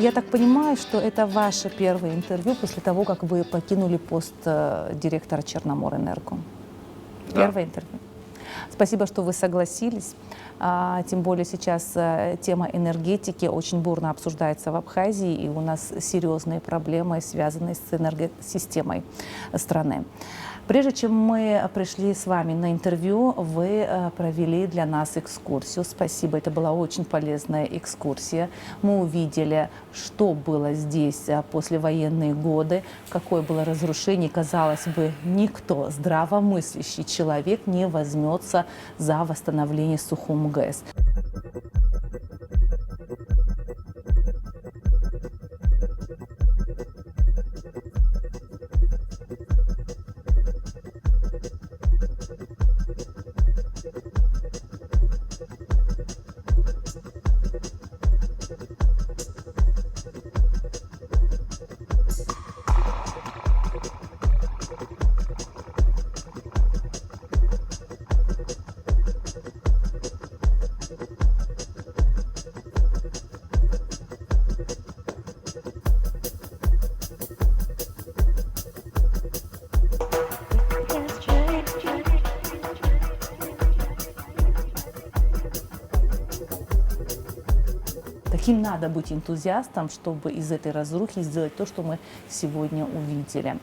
Я так понимаю, что это ваше первое интервью после того, как вы покинули пост директора Черноморэнерго. Да. Первое интервью. Спасибо, что вы согласились. Тем более сейчас тема энергетики очень бурно обсуждается в Абхазии, и у нас серьезные проблемы, связанные с энергосистемой страны. Прежде чем мы пришли с вами на интервью, вы провели для нас экскурсию. Спасибо, это была очень полезная экскурсия. Мы увидели, что было здесь послевоенные годы, какое было разрушение. Казалось бы, никто, здравомыслящий человек, не возьмется за восстановление Сухум ГЭС. Каким надо быть энтузиастом, чтобы из этой разрухи сделать то, что мы сегодня увидели.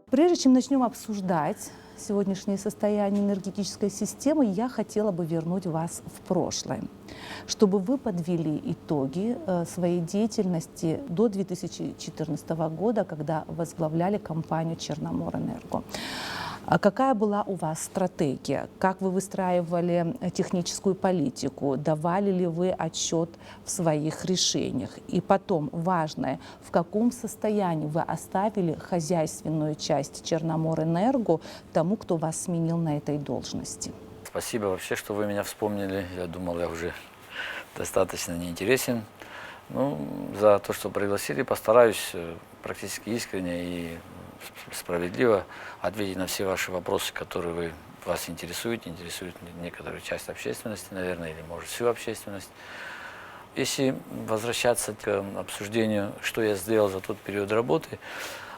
Прежде чем начнем обсуждать сегодняшнее состояние энергетической системы, я хотела бы вернуть вас в прошлое, чтобы вы подвели итоги своей деятельности до 2014 года, когда возглавляли компанию Черноморэнерго. Какая была у вас стратегия? Как вы выстраивали техническую политику? Давали ли вы отчет в своих решениях? И потом, важное, в каком состоянии вы оставили хозяйственную часть Черноморэнерго тому, кто вас сменил на этой должности? Спасибо вообще, что вы меня вспомнили. Я думал, я уже достаточно неинтересен. Ну, за то, что пригласили, постараюсь практически искренне и справедливо ответить на все ваши вопросы, которые вас интересуют некоторую часть общественности, наверное, или, может, всю общественность. Если возвращаться к обсуждению, что я сделал за тот период работы,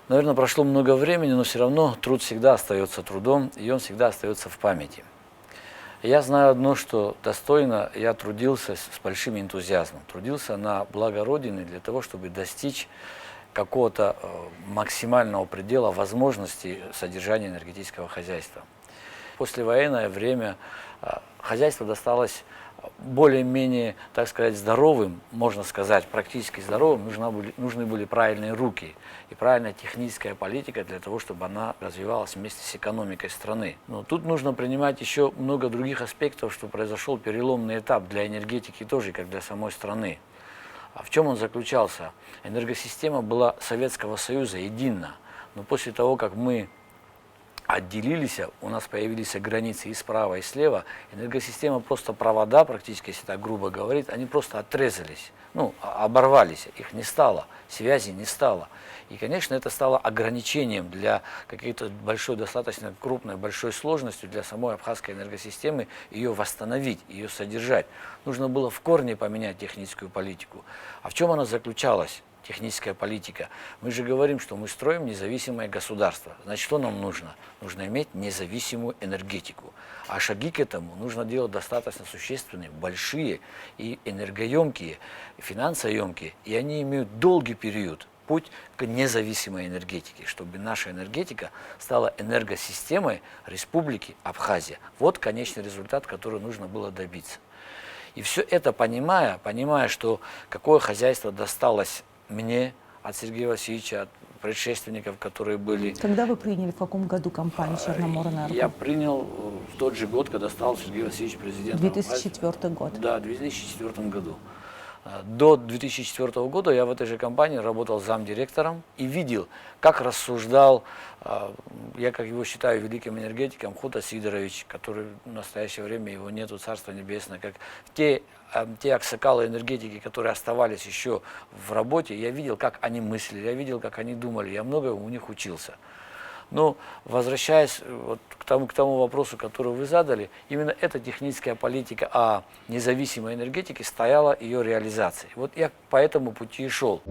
наверное, прошло много времени, но все равно труд всегда остается трудом, и он всегда остается в памяти. Я знаю одно, что достойно я трудился с большим энтузиазмом, трудился на благо Родины для того, чтобы достичь какого-то максимального предела возможностей содержания энергетического хозяйства. В послевоенное время хозяйство досталось более-менее, так сказать, здоровым, можно сказать, практически здоровым. Нужны были правильные руки и правильная техническая политика для того, чтобы она развивалась вместе с экономикой страны. Но тут нужно принимать еще много других аспектов, что произошел переломный этап для энергетики тоже, как для самой страны. А в чем он заключался? Энергосистема была Советского Союза едина, но после того, как мы отделились, у нас появились границы и справа, и слева, энергосистема просто провода, практически, если так грубо говорить, они просто отрезались, ну, оборвались, их не стало, связи не стало. И, конечно, это стало ограничением для какой-то большой, достаточно крупной, большой сложностью для самой абхазской энергосистемы ее восстановить, ее содержать. Нужно было в корне поменять техническую политику. А в чем она заключалась? Техническая политика. Мы же говорим, что мы строим независимое государство. Значит, что нам нужно? Нужно иметь независимую энергетику. А шаги к этому нужно делать достаточно существенные, большие и энергоемкие, и финансоемкие. И они имеют долгий период, путь к независимой энергетике, чтобы наша энергетика стала энергосистемой Республики Абхазия. Вот конечный результат, который нужно было добиться. И все это понимая, что какое хозяйство досталось мне от Сергея Васильевича, от предшественников, которые были. Когда вы приняли, в каком году компанию Черноморэнерго? Я принял в тот же год, когда стал Сергей Васильевич президентом. 2004 год. Да, в 2004 году. До 2004 года я в этой же компании работал замдиректором и видел, как рассуждал, я как его считаю великим энергетиком, Хута Сидорович, который в настоящее время его нету, Царство Небесное, как те аксакалы энергетики, которые оставались еще в работе, я видел, как они мыслили, я видел, как они думали, я много у них учился. Но возвращаясь вот к тому вопросу, который вы задали, именно эта техническая политика о независимой энергетике стояла ее реализацией. Вот я по этому пути и шел.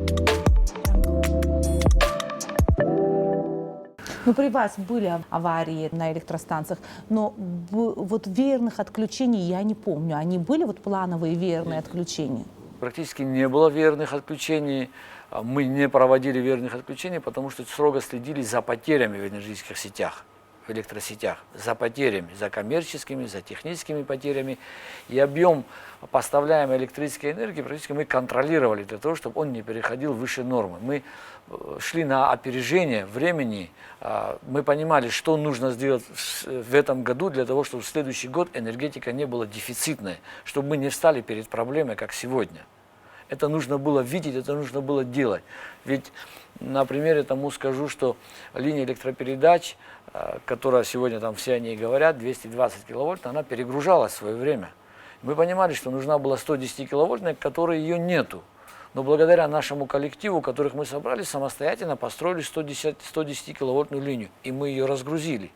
Ну, при вас были аварии на электростанциях, но вот веерных отключений я не помню. Они были вот плановые веерные отключения? Практически не было веерных отключений. Мы не проводили веерных отключений, потому что строго следили за потерями в энергетических сетях, в электросетях, за потерями, за коммерческими, за техническими потерями. И объем поставляемой электрической энергии практически мы контролировали для того, чтобы он не переходил выше нормы. Мы шли на опережение времени, мы понимали, что нужно сделать в этом году для того, чтобы в следующий год энергетика не была дефицитной, чтобы мы не встали перед проблемой, как сегодня. Это нужно было видеть, это нужно было делать. Ведь на примере тому скажу, что линия электропередач, которая сегодня там все о ней говорят, 220 киловольт, она перегружалась в свое время. Мы понимали, что нужна была 110 киловольтная, которой ее нету. Но благодаря нашему коллективу, которых мы собрали, самостоятельно построили 110 киловольтную линию. И мы ее разгрузили.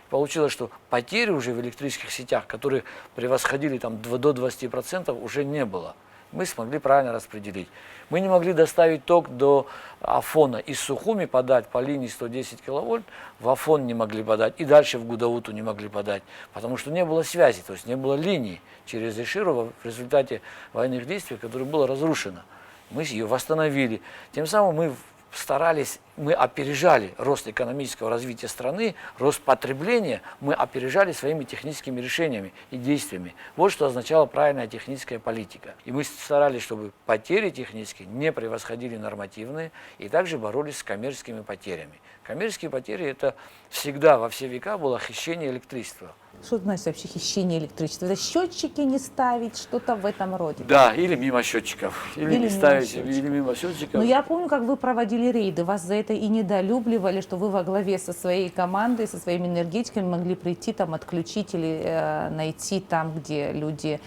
Получилось, что потери уже в электрических сетях, которые превосходили там, до 20%, уже не было. Мы смогли правильно распределить. Мы не могли доставить ток до Афона из Сухуми, подать по линии 110 киловольт, в Афон не могли подать, и дальше в Гудауту не могли подать, потому что не было связи, то есть не было линии через Эширово в результате военных действий, которая была разрушена. Мы ее восстановили. Тем самым мы старались, мы опережали рост экономического развития страны, рост потребления, мы опережали своими техническими решениями и действиями. Вот что означала правильная техническая политика. И мы старались, чтобы потери технические не превосходили нормативные, и также боролись с коммерческими потерями. Коммерческие потери – это всегда во все века было хищение электричества. Что значит вообще хищение электричества? Это счетчики не ставить, что-то в этом роде? Да, или мимо счетчиков, или не ставить, или мимо счетчиков. Но я помню, как вы проводили рейды, вас за это и недолюбливали, что вы во главе со своей командой, со своими энергетиками могли прийти, там, отключить или найти там, где люди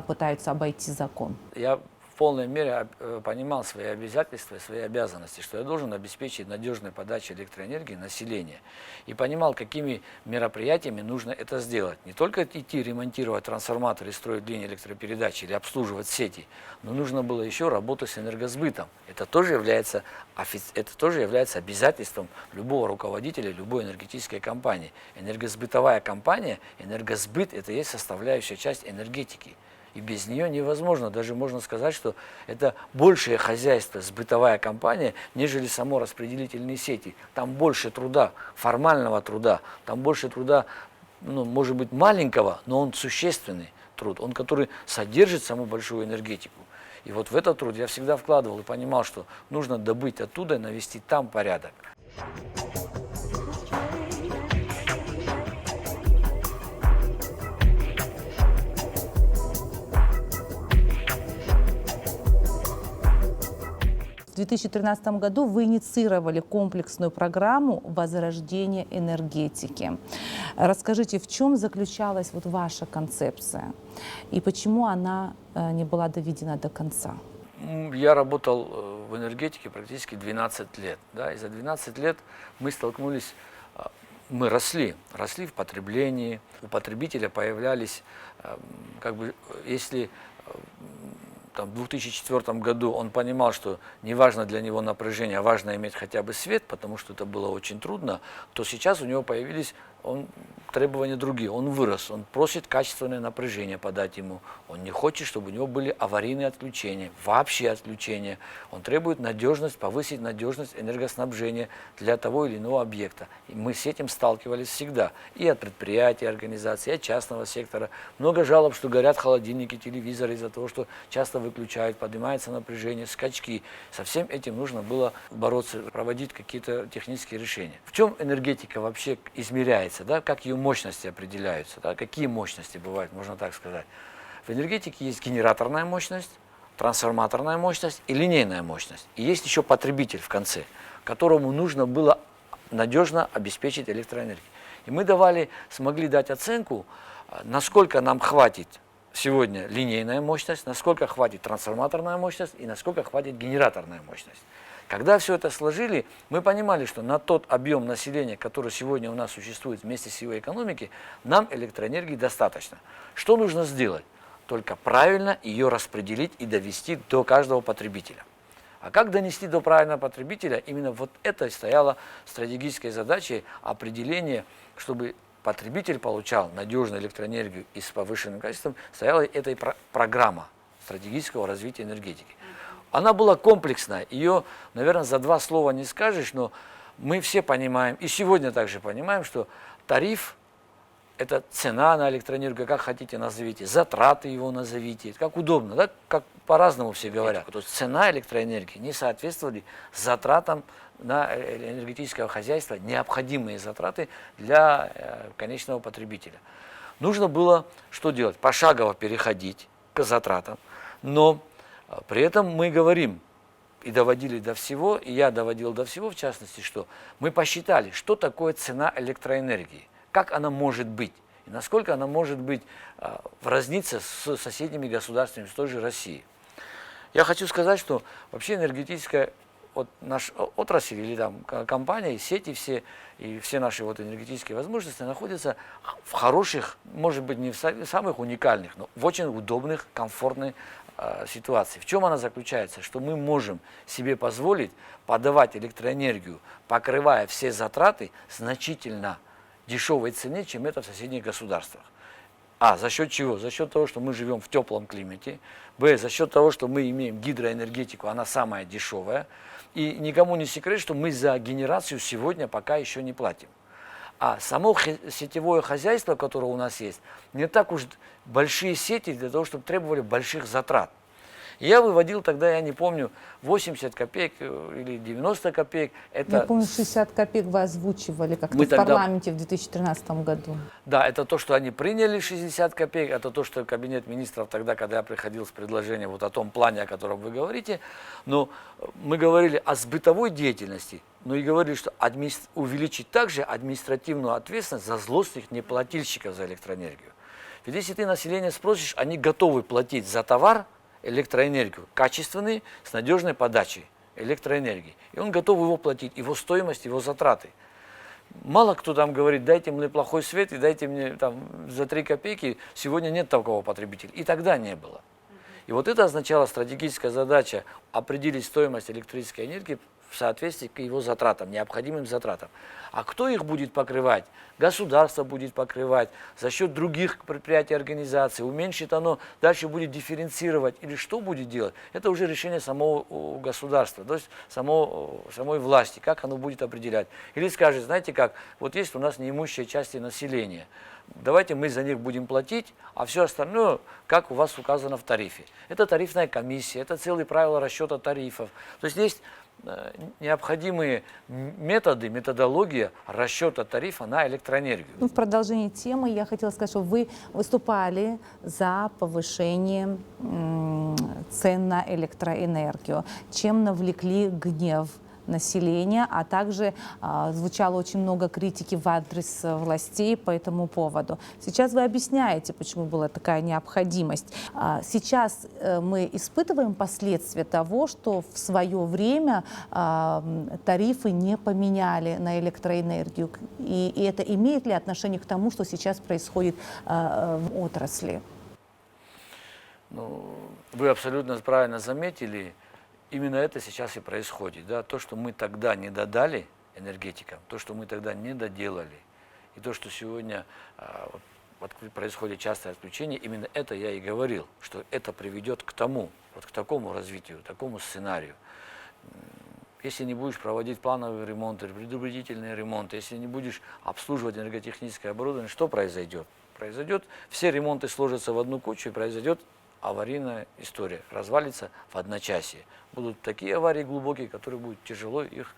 пытаются обойти закон. Я в полной мере понимал свои обязательства и свои обязанности, что я должен обеспечить надежную подачу электроэнергии населению. И понимал, какими мероприятиями нужно это сделать. Не только идти ремонтировать трансформаторы, строить линии электропередачи или обслуживать сети, но нужно было еще работать с энергосбытом. Это тоже является обязательством любого руководителя, любой энергетической компании. Энергосбытовая компания, энергосбыт – это и есть составляющая часть энергетики. И без нее невозможно. Даже можно сказать, что это большее хозяйство, сбытовая компания, нежели само распределительные сети. Там больше труда, формального труда, там больше труда, ну, может быть, маленького, но он существенный труд, он который содержит саму большую энергетику. И вот в этот труд я всегда вкладывал и понимал, что нужно добыть оттуда и навести там порядок. В 2013 году вы инициировали комплексную программу возрождения энергетики. Расскажите, в чем заключалась вот ваша концепция и почему она не была доведена до конца? Я работал в энергетике практически 12 лет. Да, и за 12 лет мы столкнулись, мы росли в потреблении, у потребителя появлялись, как бы, если там, в 2004 году он понимал, что не важно для него напряжение, а важно иметь хотя бы свет, потому что это было очень трудно, то сейчас у него появились требования другие. Он вырос, он просит качественное напряжение подать ему. Он не хочет, чтобы у него были аварийные отключения, вообще отключения. Он требует надежность, повысить надежность энергоснабжения для того или иного объекта. И мы с этим сталкивались всегда. И от предприятий, организаций, и от частного сектора. Много жалоб, что горят холодильники, телевизоры из-за того, что часто выключают, поднимается напряжение, скачки. Со всем этим нужно было бороться, проводить какие-то технические решения. В чем энергетика вообще измеряется? Да, как ее мощности определяются, да, какие мощности бывают, можно так сказать. В энергетике есть генераторная мощность, трансформаторная мощность и линейная мощность. И есть еще потребитель в конце, которому нужно было надежно обеспечить электроэнергию. И мы смогли дать оценку, насколько нам хватит сегодня линейная мощность, насколько хватит трансформаторная мощность и насколько хватит генераторная мощность. Когда все это сложили, мы понимали, что на тот объем населения, который сегодня у нас существует вместе с его экономикой, нам электроэнергии достаточно. Что нужно сделать? Только правильно ее распределить и довести до каждого потребителя. А как донести до правильного потребителя? Именно вот это стояло стратегической задачей определения, чтобы потребитель получал надежную электроэнергию и с повышенным качеством, стояла эта программа стратегического развития энергетики. Она была комплексная, ее, наверное, за два слова не скажешь, но мы все понимаем, и сегодня также понимаем, что тариф – это цена на электроэнергию, как хотите назовите, затраты его назовите, как удобно, да? Как по-разному все говорят. То есть цена электроэнергии не соответствовали затратам на энергетическое хозяйство, необходимые затраты для конечного потребителя. Нужно было что делать? Пошагово переходить к затратам, но при этом мы говорим и доводили до всего, и я доводил до всего, в частности, что мы посчитали, что такое цена электроэнергии, как она может быть, и насколько она может быть в разнице с соседними государствами, с той же Россией. Я хочу сказать, что вообще энергетическая наша отрасль или там компания, сети все и все наши энергетические возможности находятся в хороших, может быть, не в самых уникальных, но в очень удобных, комфортных ситуации. В чем она заключается? Что мы можем себе позволить подавать электроэнергию, покрывая все затраты значительно дешевой цене, чем это в соседних государствах. А, за счет чего? За счет того, что мы живем в теплом климате. Б, за счет того, что мы имеем гидроэнергетику, она самая дешевая. И никому не секрет, что мы за генерацию сегодня пока еще не платим. А само сетевое хозяйство, которое у нас есть, не так уж большие сети для того, чтобы требовали больших затрат. Я выводил тогда, я не помню, 80 копеек или 90 копеек. Я помню, 60 копеек вы озвучивали как-то в парламенте в 2013 году. Да, это то, что они приняли 60 копеек, это то, что кабинет министров тогда, когда я приходил с предложением о том плане, о котором вы говорите. Но мы говорили о сбытовой деятельности, но и говорили, что увеличить также административную ответственность за злостных неплательщиков за электроэнергию. Ведь если ты население спросишь, они готовы платить за товар, электроэнергию, качественный, с надежной подачей электроэнергии. И он готов его платить, его стоимость, его затраты. Мало кто там говорит, дайте мне плохой свет и дайте мне там за 3 копейки. Сегодня нет такого потребителя. И тогда не было. И вот это означало стратегическая задача определить стоимость электрической энергии в соответствии к его затратам, необходимым затратам. А кто их будет покрывать? Государство будет покрывать за счет других предприятий, организаций. Уменьшит оно, дальше будет дифференцировать. Или что будет делать? Это уже решение самого государства, то есть самой власти, как оно будет определять. Или скажет, знаете как, вот есть у нас неимущие части населения. Давайте мы за них будем платить, а все остальное, как у вас указано в тарифе. Это тарифная комиссия, это целые правила расчета тарифов. То есть есть необходимые методы, методология расчета тарифа на электроэнергию. В продолжении темы я хотела сказать, что вы выступали за повышение цен на электроэнергию, чем навлекли гнев населения, а также звучало очень много критики в адрес властей по этому поводу. Сейчас вы объясняете, почему была такая необходимость. Сейчас мы испытываем последствия того, что в свое время тарифы не поменяли на электроэнергию. И это имеет ли отношение к тому, что сейчас происходит в отрасли? Ну, вы абсолютно правильно заметили. Именно это сейчас и происходит. Да? То, что мы тогда не додали энергетикам, то, что мы тогда не доделали, и то, что сегодня происходит частое отключение, именно это я и говорил, что это приведет к тому, к такому развитию, такому сценарию. Если не будешь проводить плановые ремонты, предупредительные ремонты, если не будешь обслуживать энерготехническое оборудование, что произойдет? Все ремонты сложатся в одну кучу, и произойдет аварийная история, развалится в одночасье. Будут такие аварии глубокие, которые будет тяжело их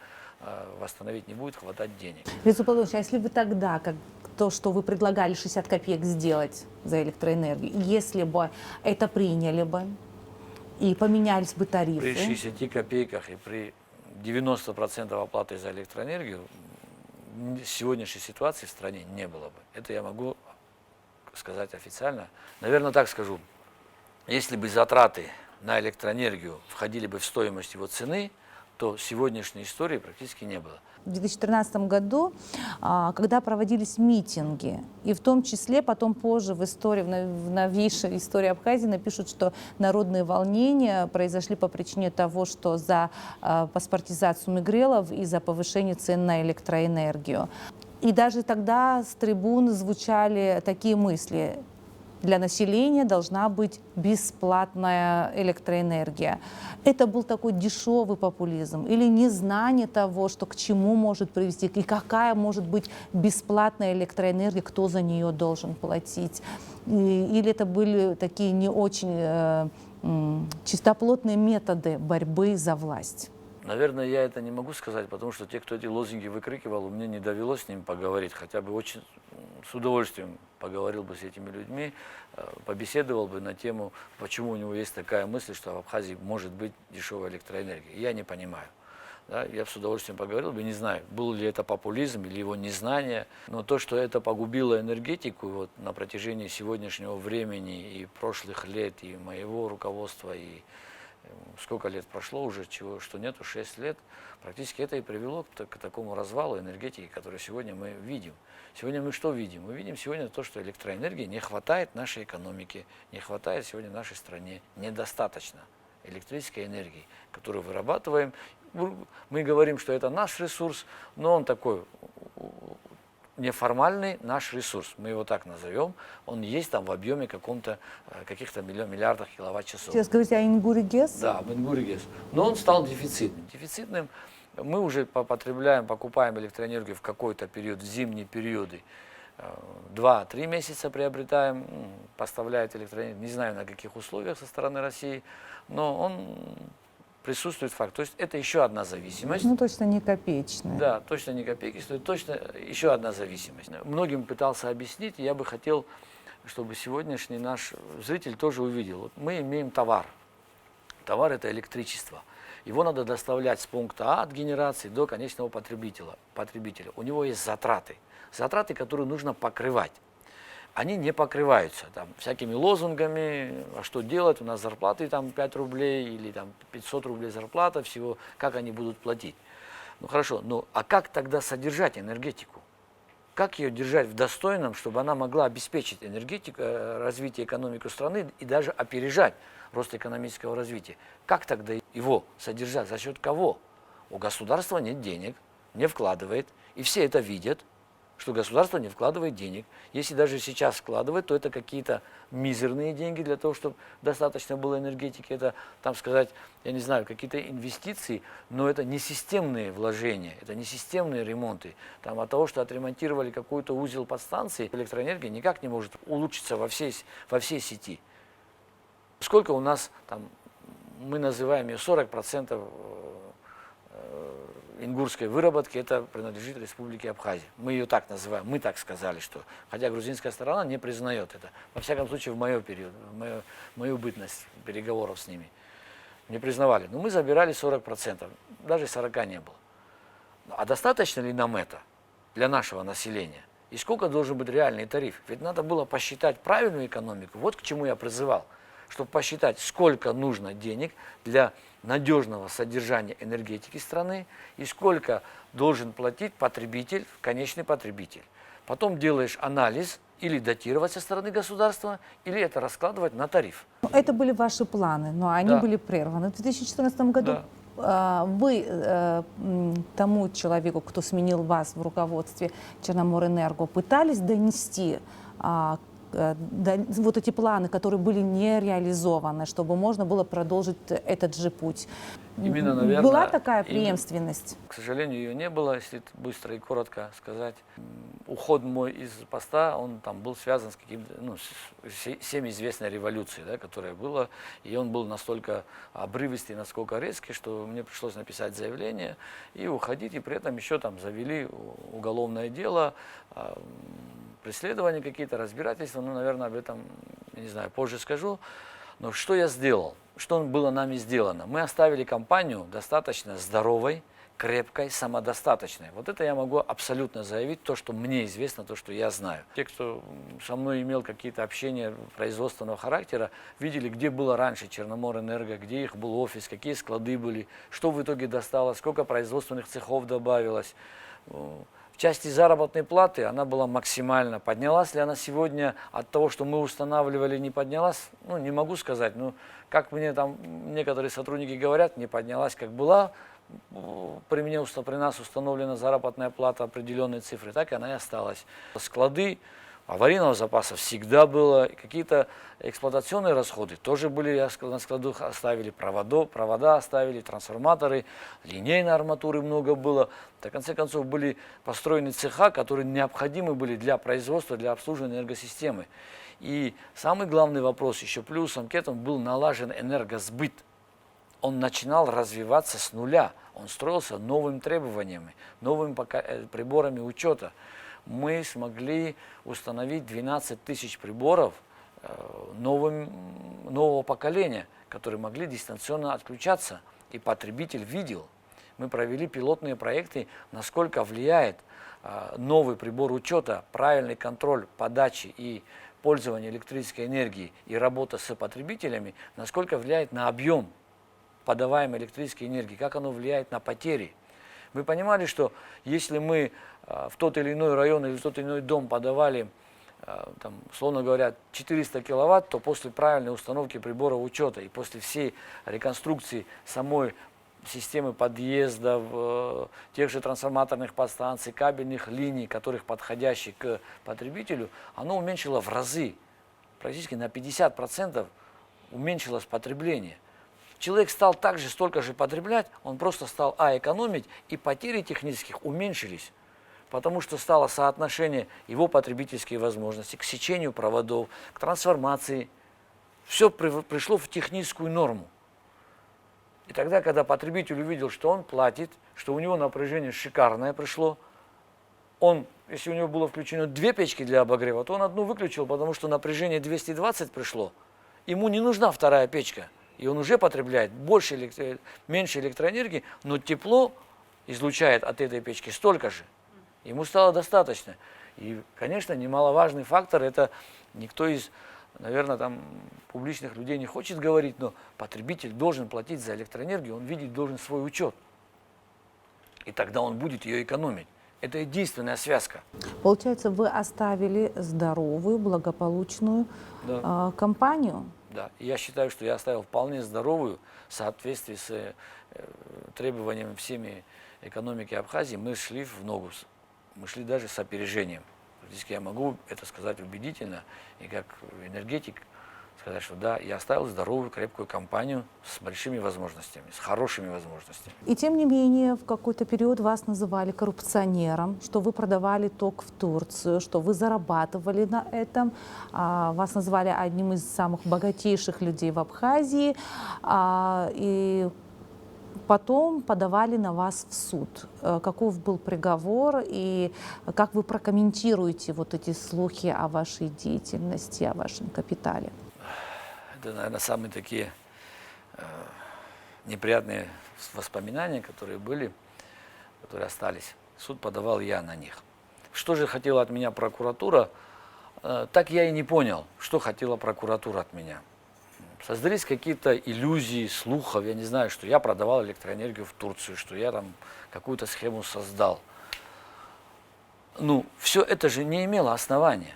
восстановить, не будет хватать денег. Резу Павлович, а если бы тогда, как то, что вы предлагали 60 копеек сделать за электроэнергию, если бы это приняли бы и поменялись бы тарифы? При 60 копейках и при 90% оплаты за электроэнергию сегодняшней ситуации в стране не было бы. Это я могу сказать официально. Наверное, так скажу. Если бы затраты на электроэнергию входили бы в стоимость его цены, то сегодняшней истории практически не было. В 2013 году, когда проводились митинги, и в том числе потом позже в истории, в новейшей истории Абхазии напишут, что народные волнения произошли по причине того, что за паспортизацию мигрелов и за повышение цен на электроэнергию. И даже тогда с трибун звучали такие мысли: для населения должна быть бесплатная электроэнергия. Это был такой дешевый популизм или незнание того, что к чему может привести, и какая может быть бесплатная электроэнергия, кто за нее должен платить. Или это были такие не очень чистоплотные методы борьбы за власть. Наверное, я это не могу сказать, потому что те, кто эти лозунги выкрикивал, мне не довелось с ним поговорить, хотя бы очень с удовольствием поговорил бы с этими людьми, побеседовал бы на тему, почему у него есть такая мысль, что в Абхазии может быть дешевая электроэнергия. Я не понимаю. Да, я с удовольствием поговорил бы, не знаю, был ли это популизм или его незнание, но то, что это погубило энергетику вот, на протяжении сегодняшнего времени и прошлых лет, и моего руководства, и сколько лет прошло уже, чего, что нету, 6 лет, практически это и привело к такому развалу энергетики, который сегодня мы видим. Сегодня мы что видим? Мы видим сегодня то, что электроэнергии не хватает нашей экономике, не хватает сегодня нашей стране, недостаточно электрической энергии, которую вырабатываем. Мы говорим, что это наш ресурс, но он такой неформальный наш ресурс, мы его так назовем, он есть там в объеме каком-то, каких-то миллиардах киловатт-часов. Сейчас говорите о Ингуре-ГЭС? Да, в Ингуре-ГЭС. Но он стал дефицитным. Дефицитным мы уже покупаем электроэнергию в какой-то период, в зимние периоды. 2-3 месяца приобретаем, поставляет электроэнергию, не знаю на каких условиях со стороны России, но он присутствует факт. То есть это еще одна зависимость. Ну, точно не копеечная. Да, точно не копейки стоит, точно еще одна зависимость. Многим пытался объяснить, и я бы хотел, чтобы сегодняшний наш зритель тоже увидел. Вот мы имеем товар. Товар – это электричество. Его надо доставлять с пункта А от генерации до конечного потребителя. У него есть затраты. Затраты, которые нужно покрывать. Они не покрываются там, всякими лозунгами, а что делать, у нас зарплаты там 5 рублей или там 500 рублей зарплата всего, как они будут платить. Ну хорошо, ну а как тогда содержать энергетику? Как ее держать в достойном, чтобы она могла обеспечить энергетику, развитие экономики страны и даже опережать рост экономического развития? Как тогда его содержать? За счет кого? У государства нет денег, не вкладывает, и все это видят, что государство не вкладывает денег. Если даже сейчас вкладывает, то это какие-то мизерные деньги для того, чтобы достаточно было энергетики. Это, там сказать, я не знаю, какие-то инвестиции, но это не системные вложения, это не системные ремонты. Там от того, что отремонтировали какой-то узел подстанции, электроэнергия никак не может улучшиться во всей сети. Сколько у нас, там, мы называем ее 40% ингурской выработки, это принадлежит Республике Абхазия. Мы ее так называем, мы так сказали, что, хотя грузинская сторона не признает это. Во всяком случае, в мой период, в мою бытность переговоров с ними. Не признавали. Но мы забирали 40%, даже 40 не было. А достаточно ли нам это для нашего населения? И сколько должен быть реальный тариф? Ведь надо было посчитать правильную экономику. Вот к чему я призывал. Чтобы посчитать, сколько нужно денег для надежного содержания энергетики страны и сколько должен платить потребитель, конечный потребитель. Потом делаешь анализ или датировать со стороны государства, или это раскладывать на тариф. Это были ваши планы, но они были прерваны. В 2014 году вы тому человеку, кто сменил вас в руководстве Черноморэнерго, пытались донести вот эти планы, которые были не реализованы, чтобы можно было продолжить этот же путь. Именно, наверное, была такая преемственность? К сожалению, ее не было, если быстро и коротко сказать. Уход мой из поста, он там был связан с каким-то, ну, всем известной революцией, да, которая была, и он был настолько обрывистый, насколько резкий, что мне пришлось написать заявление и уходить, и при этом еще там завели уголовное дело, преследования какие-то, разбирательства, ну, наверное, об этом, не знаю, позже скажу. Но что я сделал? Что было нами сделано? Мы оставили компанию достаточно здоровой, крепкой, самодостаточной. Вот это я могу абсолютно заявить, то, что мне известно, то, что я знаю. Те, кто со мной имел какие-то общения производственного характера, видели, где было раньше Черноморэнерго, где их был офис, какие склады были, что в итоге досталось, сколько производственных цехов добавилось. В части заработной платы она была максимальна. Поднялась ли она сегодня от того, что мы устанавливали, не поднялась? Ну, не могу сказать. Но, как мне там некоторые сотрудники говорят, не поднялась, как была. При нас установлена заработная плата определенной цифры, так и она и осталась. Склады аварийного запаса всегда было, какие-то эксплуатационные расходы тоже были, на складах оставили, провода оставили, трансформаторы, линейной арматуры много было. В конце концов были построены цеха, которые необходимы были для производства, для обслуживания энергосистемы. И самый главный вопрос, еще плюсом к этому, был налажен энергосбыт. Он начинал развиваться с нуля, он строился новыми требованиями, новыми приборами учета. Мы смогли установить 12 тысяч приборов нового поколения, которые могли дистанционно отключаться, и потребитель видел. Мы провели пилотные проекты, насколько влияет новый прибор учета, правильный контроль подачи и пользования электрической энергией и работа с потребителями, насколько влияет на объем подаваемой электрической энергии, как оно влияет на потери. Мы понимали, что если мы в тот или иной район или в тот или иной дом подавали, там, условно говоря, 400 киловатт, то после правильной установки прибора учета и после всей реконструкции самой системы подъездов, тех же трансформаторных подстанций, кабельных линий, которых подходящих к потребителю, оно уменьшило в разы, практически на 50% уменьшилось потребление. Человек стал также столько же потреблять, он просто стал экономить, и потери технических уменьшились, потому что стало соотношение его потребительские возможности к сечению проводов, к трансформации. Все пришло в техническую норму. И тогда, когда потребитель увидел, что он платит, что у него напряжение шикарное пришло, он, если у него было включено 2 печки для обогрева, то он одну выключил, потому что напряжение 220 пришло. Ему не нужна вторая печка. И он уже потребляет меньше электроэнергии, но тепло излучает от этой печки столько же. Ему стало достаточно. И, конечно, немаловажный фактор, это никто из, наверное, там публичных людей не хочет говорить, но потребитель должен платить за электроэнергию, он видеть должен свой учет. И тогда он будет ее экономить. Это единственная связка. Получается, вы оставили здоровую, благополучную компанию. Да, и я считаю, что я оставил вполне здоровую, в соответствии с требованиями всеми экономики Абхазии, мы шли в ногу, мы шли даже с опережением. Практически я могу это сказать убедительно, и как энергетик сказать, что да, я оставил здоровую, крепкую компанию с большими возможностями, с хорошими возможностями. И тем не менее, в какой-то период вас называли коррупционером, что вы продавали ток в Турцию, что вы зарабатывали на этом, вас назвали одним из самых богатейших людей в Абхазии, и потом подавали на вас в суд. Каков был приговор и как вы прокомментируете вот эти слухи о вашей деятельности, о вашем капитале? Это, наверное, самые такие неприятные воспоминания, которые были, которые остались. Суд подавал я на них. Что же хотела от меня прокуратура, так я и не понял, что хотела прокуратура от меня. Создались какие-то иллюзии, слухов, я не знаю, что я продавал электроэнергию в Турцию, что я там какую-то схему создал. Ну, все это же не имело основания.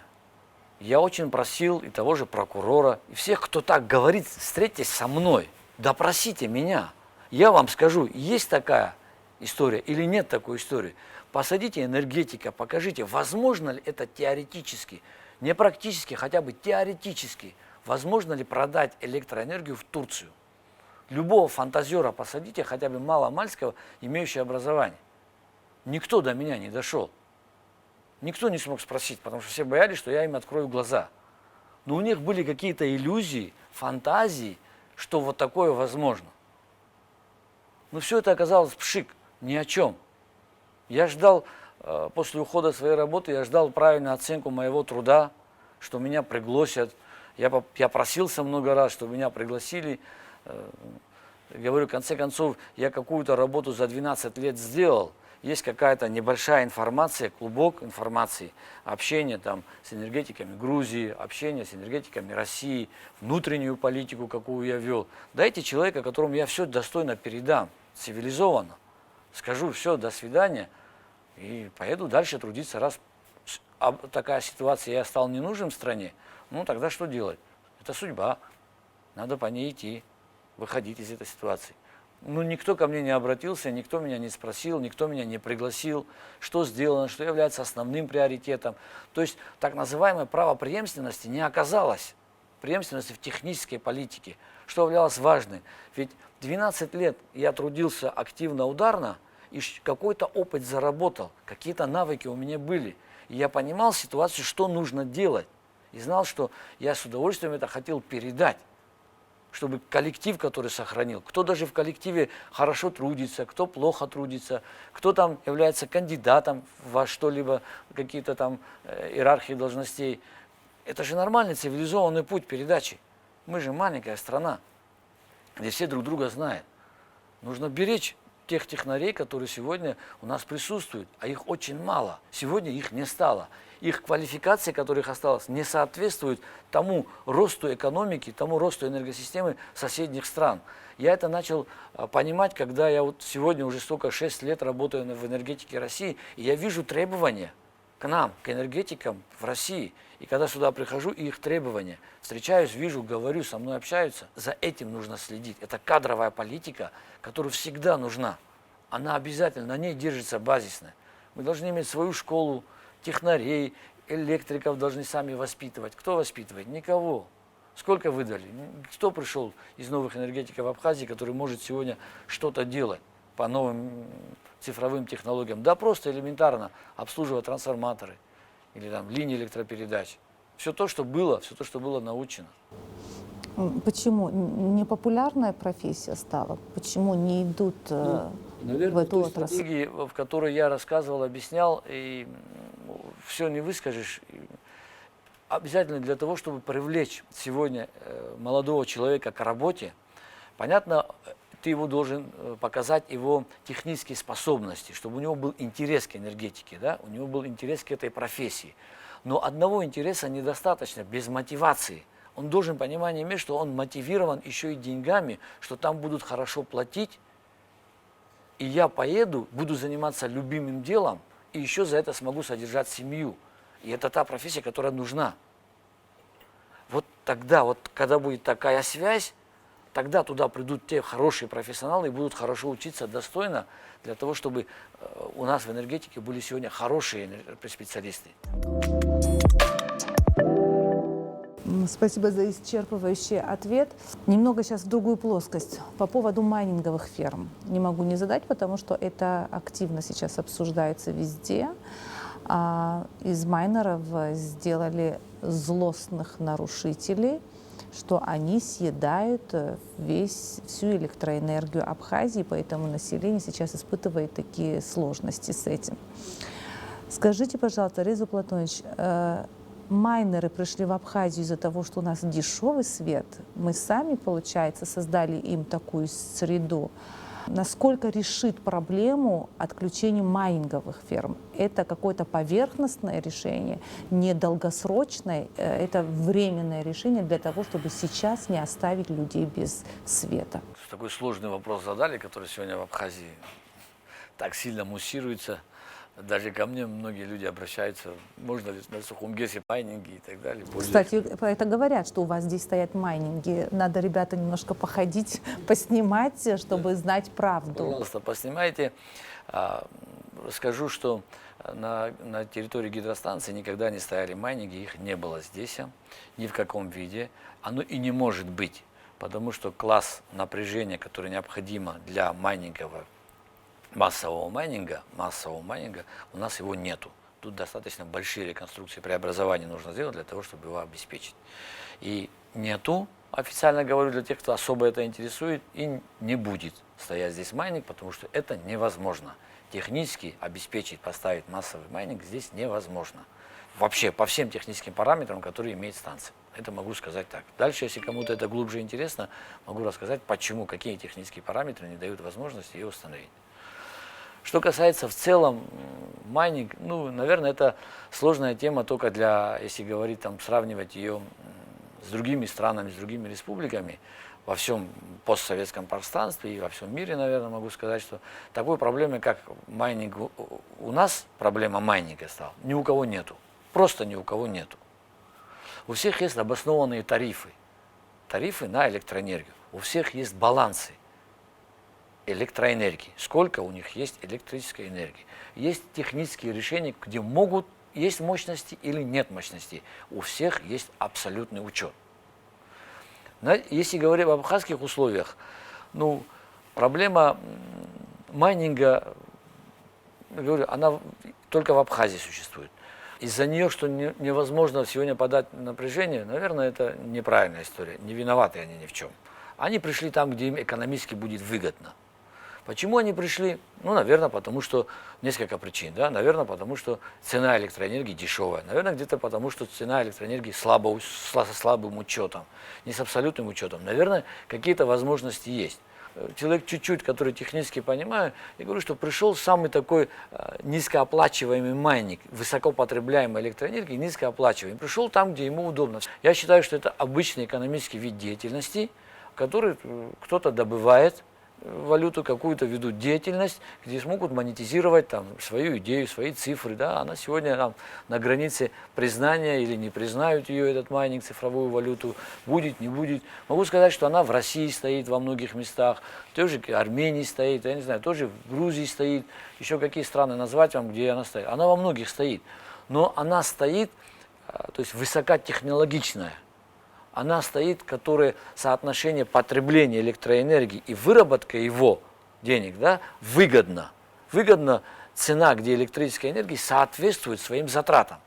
Я очень просил и того же прокурора, и всех, кто так говорит, встретьтесь со мной, допросите меня. Я вам скажу, есть такая история или нет такой истории. Посадите энергетика, покажите, возможно ли это теоретически, не практически, хотя бы теоретически, возможно ли продать электроэнергию в Турцию. Любого фантазера посадите, хотя бы маломальского, имеющего образование. Никто до меня не дошел. Никто не смог спросить, потому что все боялись, что я им открою глаза. Но у них были какие-то иллюзии, фантазии, что вот такое возможно. Но все это оказалось пшик, ни о чем. Я ждал, после ухода своей работы, я ждал правильную оценку моего труда, что меня пригласят. Я просился много раз, чтобы меня пригласили говорю, в конце концов, я какую-то работу за 12 лет сделал, есть какая-то небольшая информация, клубок информации, общение там с энергетиками Грузии, общение с энергетиками России, внутреннюю политику, какую я вел. Дайте человека, которому я все достойно передам, цивилизованно. Скажу все, до свидания, и поеду дальше трудиться. Раз такая ситуация, я стал не нужен в стране, ну тогда что делать? Это судьба, надо по ней идти, выходить из этой ситуации. Ну, никто ко мне не обратился, никто меня не спросил, никто меня не пригласил, что сделано, что является основным приоритетом. То есть так называемое право преемственности не оказалось, преемственности в технической политике, что являлось важным. Ведь 12 лет я трудился активно, ударно, и какой-то опыт заработал, какие-то навыки у меня были. И я понимал ситуацию, что нужно делать, и знал, что я с удовольствием это хотел передать, чтобы коллектив, который сохранил, кто даже в коллективе хорошо трудится, кто плохо трудится, кто там является кандидатом во что-либо, какие-то там иерархии должностей. Это же нормальный цивилизованный путь передачи. Мы же маленькая страна, где все друг друга знают. Нужно беречь тех технарей, которые сегодня у нас присутствуют, а их очень мало. Сегодня их не стало. Их квалификация, которых осталось, не соответствует тому росту экономики, тому росту энергосистемы соседних стран. Я это начал понимать, когда я вот сегодня уже 6 лет работаю в энергетике России, и я вижу требования к нам, к энергетикам в России. И когда сюда прихожу, и их требования, встречаюсь, вижу, говорю, со мной общаются, за этим нужно следить. Это кадровая политика, которая всегда нужна. Она обязательно, на ней держится базисно. Мы должны иметь свою школу, технарей, электриков должны сами воспитывать. Кто воспитывает? Никого. Сколько выдали? Кто пришел из новых энергетиков Абхазии, который может сегодня что-то делать по новым цифровым технологиям? Да просто элементарно обслуживать трансформаторы или там линии электропередач. Все то, что было научено. Почему непопулярная профессия стала? Почему не идут в эту отрасль? Стратегии, в которой я рассказывал, объяснял, и все не выскажешь. Обязательно для того, чтобы привлечь сегодня молодого человека к работе, понятно, ты его должен показать его технические способности, чтобы у него был интерес к энергетике, да? У него был интерес к этой профессии. Но одного интереса недостаточно, без мотивации. Он должен понимание иметь, что он мотивирован еще и деньгами, что там будут хорошо платить, и я поеду, буду заниматься любимым делом, и еще за это смогу содержать семью. И это та профессия, которая нужна. Вот тогда, вот когда будет такая связь, тогда туда придут те хорошие профессионалы и будут хорошо учиться достойно, для того, чтобы у нас в энергетике были сегодня хорошие специалисты. Спасибо за исчерпывающий ответ. Немного сейчас в другую плоскость. По поводу майнинговых ферм. Не могу не задать, потому что это активно сейчас обсуждается везде. Из майнеров сделали злостных нарушителей, что они съедают всю электроэнергию Абхазии, поэтому население сейчас испытывает такие сложности с этим. Скажите, пожалуйста, Реза Платонович, майнеры пришли в Абхазию из-за того, что у нас дешевый свет. Мы сами, получается, создали им такую среду. Насколько решит проблему отключения майнинговых ферм? Это какое-то поверхностное решение, недолгосрочное, это временное решение для того, чтобы сейчас не оставить людей без света. Такой сложный вопрос задали, который сегодня в Абхазии так сильно муссируется. Даже ко мне многие люди обращаются, можно ли на сухом ГЭСе майнинги и так далее. Кстати, это говорят, что у вас здесь стоят майнинги. Надо, ребята, немножко походить, поснимать, чтобы знать правду. Пожалуйста, поснимайте. Скажу, что на территории гидростанции никогда не стояли майнинги, их не было здесь, ни в каком виде. Оно и не может быть, потому что класс напряжения, который необходимо для майнингового, массового майнинга, у нас его нету. Тут достаточно большие реконструкции, преобразования нужно сделать для того, чтобы его обеспечить. И нету, официально говорю для тех, кто особо это интересует, и не будет стоять здесь майнинг, потому что это невозможно. Технически обеспечить, поставить массовый майнинг здесь невозможно. Вообще по всем техническим параметрам, которые имеет станция. Это могу сказать так. Дальше, если кому-то это глубже интересно, могу рассказать, почему, какие технические параметры не дают возможности ее установить. Что касается в целом майнинг, ну, наверное, это сложная тема только для, если говорить, там, сравнивать ее с другими странами, с другими республиками во всем постсоветском пространстве и во всем мире, наверное, могу сказать, что такой проблемы, как майнинг у нас, проблема майнинга стала, ни у кого нету. Просто ни у кого нету. У всех есть обоснованные тарифы. Тарифы на электроэнергию. У всех есть балансы электроэнергии. Сколько у них есть электрической энергии. Есть технические решения, где могут, есть мощности или нет мощностей. У всех есть абсолютный учет. Если говорить об абхазских условиях, ну, проблема майнинга, говорю, она только в Абхазии существует. Из-за нее, что невозможно сегодня подать напряжение, наверное, это неправильная история. Не виноваты они ни в чем. Они пришли там, где им экономически будет выгодно. Почему они пришли? Ну, наверное, потому что несколько причин. Да? Наверное, потому что цена электроэнергии дешевая. Наверное, где-то потому, что цена электроэнергии со слабым учетом, не с абсолютным учетом. Наверное, какие-то возможности есть. Человек чуть-чуть, который технически понимает, я говорю, что пришел самый такой низкооплачиваемый майнинг, высокопотребляемой электроэнергии, низкооплачиваемый. Пришел там, где ему удобно. Я считаю, что это обычный экономический вид деятельности, который кто-то добывает валюту, какую-то ведут деятельность, где смогут монетизировать там свою идею, свои цифры. Да? Она сегодня там, на границе признания или не признают ее, этот майнинг, цифровую валюту, будет, не будет. Могу сказать, что она в России стоит во многих местах, тоже в Армении стоит, я не знаю, тоже в Грузии стоит, еще какие страны назвать вам, где она стоит. Она во многих стоит, но она стоит, то есть высокотехнологичная. Она стоит, которая соотношение потребления электроэнергии и выработка его денег, да, выгодно. Выгодно цена, где электрическая энергия соответствует своим затратам.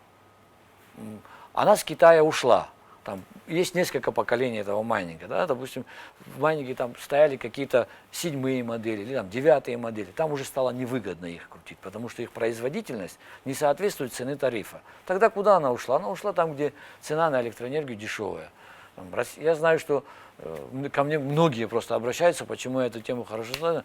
Она с Китая ушла. Там есть несколько поколений этого майнинга. Да? Допустим, в майнинге там стояли какие-то 7-е модели или там 9-е модели. Там уже стало невыгодно их крутить, потому что их производительность не соответствует цене тарифа. Тогда куда она ушла? Она ушла там, где цена на электроэнергию дешевая. Я знаю, что ко мне многие просто обращаются, почему я эту тему хорошо знаю.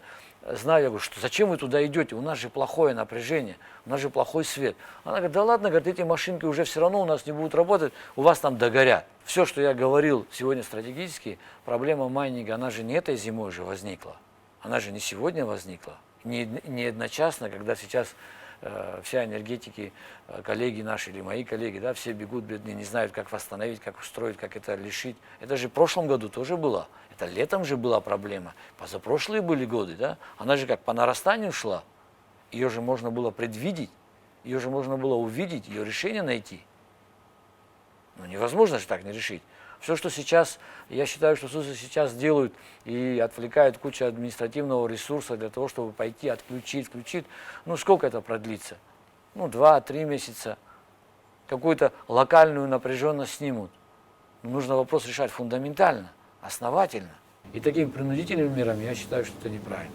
Знаю, я говорю, что зачем вы туда идете, у нас же плохое напряжение, у нас же плохой свет. Она говорит, да ладно, говорит, эти машинки уже все равно у нас не будут работать, у вас там догорят. Все, что я говорил сегодня стратегически, проблема майнинга, она же не этой зимой же возникла, она же не сегодня возникла, не одночасно, когда сейчас все энергетики, коллеги наши или мои коллеги, да, все бегут, бедные, не знают, как восстановить, как устроить, как это решить. Это же в прошлом году тоже было. Это летом же была проблема. Позапрошлые были годы, да. Она же как по нарастанию шла. Ее же можно было предвидеть, ее же можно было увидеть, ее решение найти. Ну, невозможно же так не решить. Все, что сейчас, я считаю, что сейчас делают и отвлекают кучу административного ресурса для того, чтобы пойти, отключить, включить. Ну, сколько это продлится? Ну, 2-3 месяца. Какую-то локальную напряженность снимут. Но нужно вопрос решать фундаментально, основательно. И такими принудительными мерами я считаю, что это неправильно.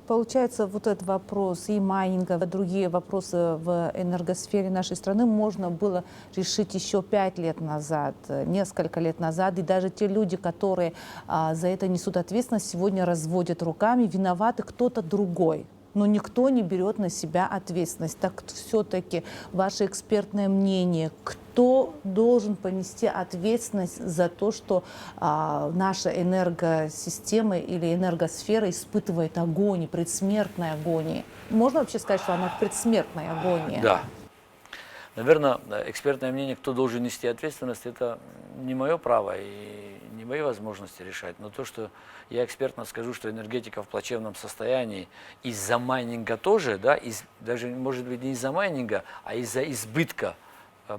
Получается, вот этот вопрос и майнинга, и другие вопросы в энергосфере нашей страны можно было решить еще 5 лет назад, несколько лет назад. И даже те люди, которые за это несут ответственность, сегодня разводят руками, виноваты кто-то другой. Но никто не берет на себя ответственность. Так все-таки ваше экспертное мнение, кто должен понести ответственность за то, что наша энергосистема или энергосфера испытывает агонию, предсмертной агонии? Можно вообще сказать, что она в предсмертной агонии? Да. Наверное, экспертное мнение, кто должен нести ответственность, это не мое право и не мои возможности решать. Но то, что я экспертно скажу, что энергетика в плачевном состоянии из-за майнинга тоже, да, даже, может быть, не из-за майнинга, а из-за избытка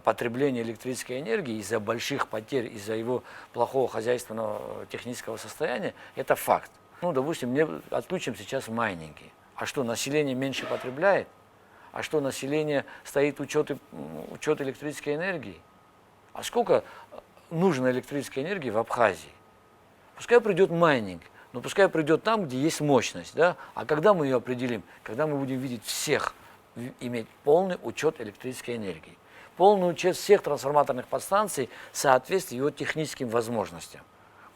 потребления электрической энергии, из-за больших потерь, из-за его плохого хозяйственного технического состояния, это факт. Ну, допустим, отключим сейчас майнинги. А что, население меньше потребляет? А что, население стоит учет электрической энергии? А сколько нужно электрической энергии в Абхазии? Пускай придет майнинг, но пускай придет там, где есть мощность. Да? А когда мы ее определим? Когда мы будем видеть всех, иметь полный учет электрической энергии. полный учет всех трансформаторных подстанций в соответствии его техническим возможностям.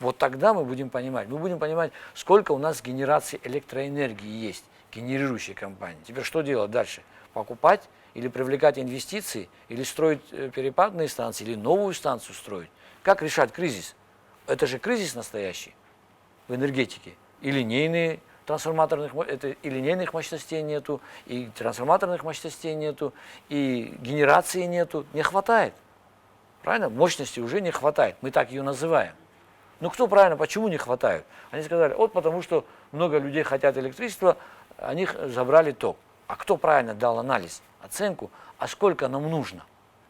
Вот тогда мы будем понимать, сколько у нас генерации электроэнергии есть, генерирующие компании. Теперь что делать дальше? Покупать или привлекать инвестиции, или строить перепадные станции, или новую станцию строить? Как решать кризис? Это же кризис настоящий в энергетике. И линейные и линейных мощностей нету, и трансформаторных мощностей нету, и генерации нету. Не хватает. Правильно? Мощности уже не хватает. Мы так ее называем. Ну кто правильно, почему не хватает? Они сказали, вот потому что много людей хотят электричества, они забрали ток. А кто правильно дал анализ, оценку, а сколько нам нужно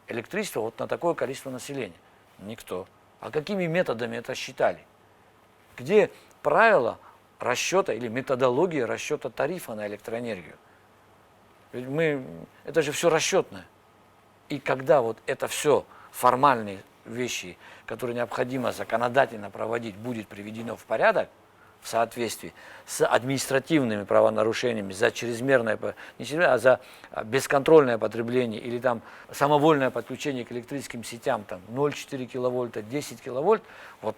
электричества вот на такое количество населения? Никто. А какими методами это считали? Где правила расчета или методология расчета тарифа на электроэнергию? Ведь это же все расчетное. И когда вот это все формальные вещи, которые необходимо законодательно проводить, будет приведено в порядок, в соответствии с административными правонарушениями за чрезмерное, не чрезмерное, а за бесконтрольное потребление или там самовольное подключение к электрическим сетям, там 0,4 киловольта, 10 киловольт, вот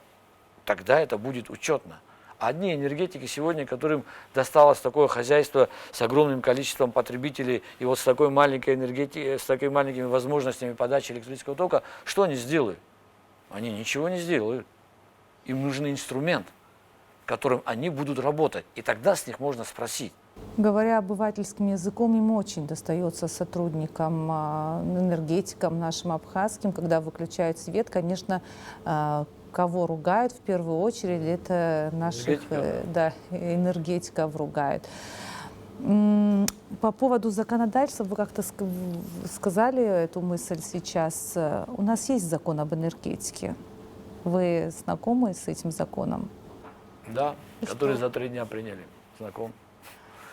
тогда это будет учетно. Одни энергетики сегодня, которым досталось такое хозяйство с огромным количеством потребителей и вот с такой маленькой энергетикой, с такими маленькими возможностями подачи электрического тока, что они сделают? Они ничего не сделают. Им нужен инструмент, которым они будут работать, и тогда с них можно спросить. Говоря обывательским языком, им очень достается сотрудникам, энергетикам нашим абхазским, когда выключают свет, конечно, кого ругают в первую очередь, это наших энергетиков ругают. По поводу законодательства, вы как-то сказали эту мысль сейчас. У нас есть закон об энергетике. Вы знакомы с этим законом? Да, который за 3 дня приняли. Знаком.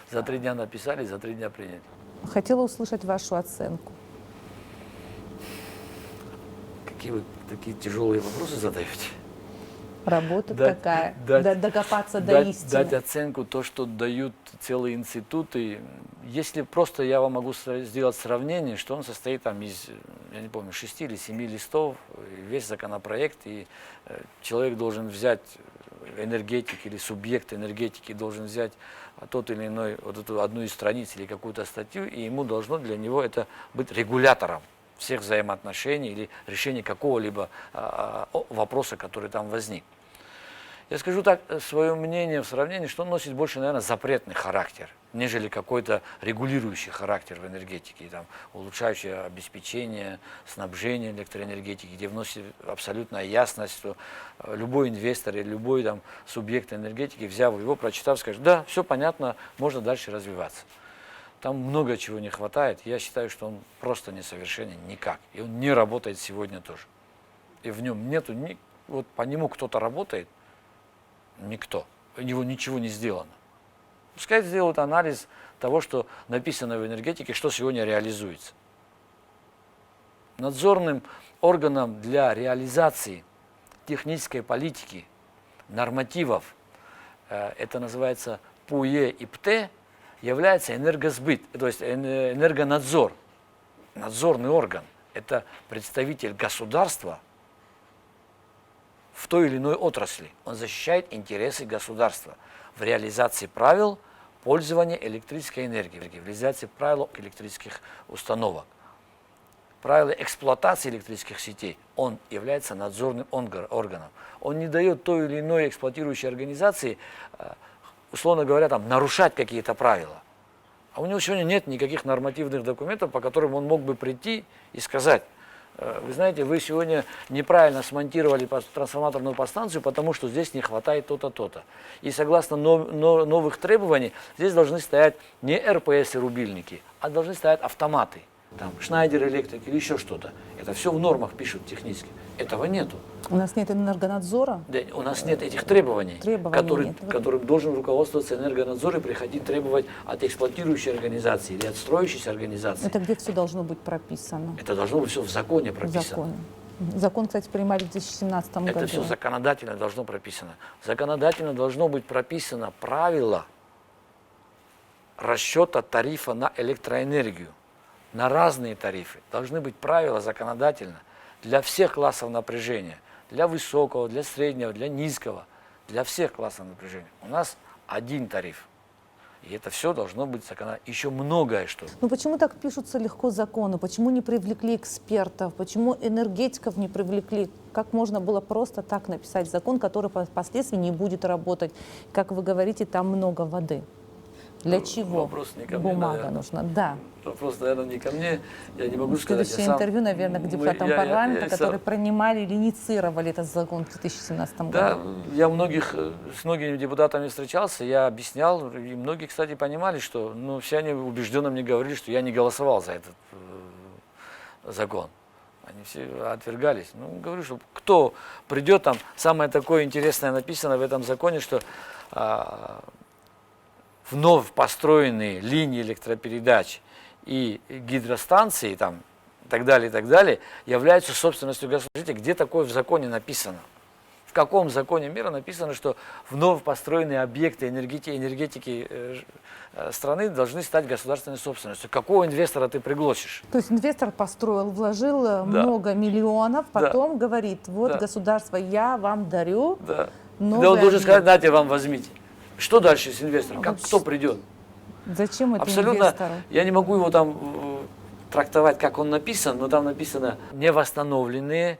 За 3 дня написали, за 3 дня приняли. Хотела услышать вашу оценку. Какие вы такие тяжелые вопросы задаете? Работа такая, докопаться до истины. Дать оценку, то, что дают целые институты. Если просто я вам могу сделать сравнение, что он состоит там из, я не помню, 6 или 7 листов, весь законопроект, и человек должен взять энергетик или субъект энергетики должен взять тот или иной, вот эту одну из страниц или какую-то статью, и ему должно для него это быть регулятором всех взаимоотношений или решения какого-либо вопроса, который там возник. Я скажу так, свое мнение в сравнении, что он носит больше, наверное, запретный характер, нежели какой-то регулирующий характер в энергетике, там, улучшающий обеспечение, снабжение электроэнергетики, где вносит абсолютная ясность, что любой инвестор или любой там, субъект энергетики, взяв его, прочитав, скажет, да, все понятно, можно дальше развиваться. Там много чего не хватает. Я считаю, что он просто несовершенен никак. И он не работает сегодня тоже. И в нем нету, вот по нему кто-то работает, никто. У него ничего не сделано. Пускай сделают анализ того, что написано в энергетике, что сегодня реализуется. Надзорным органом для реализации технической политики, нормативов, это называется ПУЕ и ПТЭ, является энергосбыт, то есть энергонадзор. Надзорный орган – это представитель государства в той или иной отрасли. Он защищает интересы государства в реализации правил пользования электрической энергией, в реализации правил электрических установок. Правила эксплуатации электрических сетей, он является надзорным органом. Он не дает той или иной эксплуатирующей организации, условно говоря, там, нарушать какие-то правила. А у него сегодня нет никаких нормативных документов, по которым он мог бы прийти и сказать, вы знаете, вы сегодня неправильно смонтировали трансформаторную подстанцию, потому что здесь не хватает то-то, то-то. И согласно новых требований, здесь должны стоять не РПС и рубильники, а должны стоять автоматы. Там, Schneider Electric или еще что-то. Это все в нормах пишут технически. Этого нету. У нас нет энергонадзора? Да, у нас нет этих требований, которым должен руководствоваться энергонадзор и приходить требовать от эксплуатирующей организации или от строящейся организации. Это где все должно быть прописано? Это должно быть все в законе прописано. В законе. Закон, кстати, принимали в 2017 году. Это все законодательно должно прописано. Законодательно должно быть прописано правило расчета тарифа на электроэнергию. на разные тарифы. Должны быть правила законодательно для всех классов напряжения. Для высокого, для среднего, для низкого. Для всех классов напряжения. У нас один тариф. И это все должно быть законодательно. Еще многое что. Ну почему так пишутся легко законы? Почему не привлекли экспертов? Почему энергетиков не привлекли? Как можно было просто так написать закон, который впоследствии не будет работать? Как вы говорите, там много воды. Для чего Вопрос не ко мне, бумага наверное. нужна? Да. Вопрос, наверное, не ко мне. Я не могу сказать. Следующее интервью, наверное, к депутатам парламента, которые принимали или инициировали этот закон в 2017 году. Да, я с многими депутатами встречался, я объяснял, и многие, кстати, понимали, что, все они убежденно мне говорили, что я не голосовал за этот закон. Они все отвергались. Говорю, что кто придет, там самое такое интересное написано в этом законе, что вновь построенные линии электропередач и гидростанции, там, и так далее, являются собственностью государства. Где такое в законе написано? В каком законе мира написано, что вновь построенные объекты энергетики страны должны стать государственной собственностью? Какого инвестора ты пригласишь? То есть инвестор построил, вложил много миллионов, потом говорит, вот государство, я вам дарю. Да он должен сказать, дайте вам, возьмите. Что дальше с инвестором? Кто придет? Зачем это Абсолютно, инвестору? я не могу его там трактовать, как он написан, но там написано не восстановленные,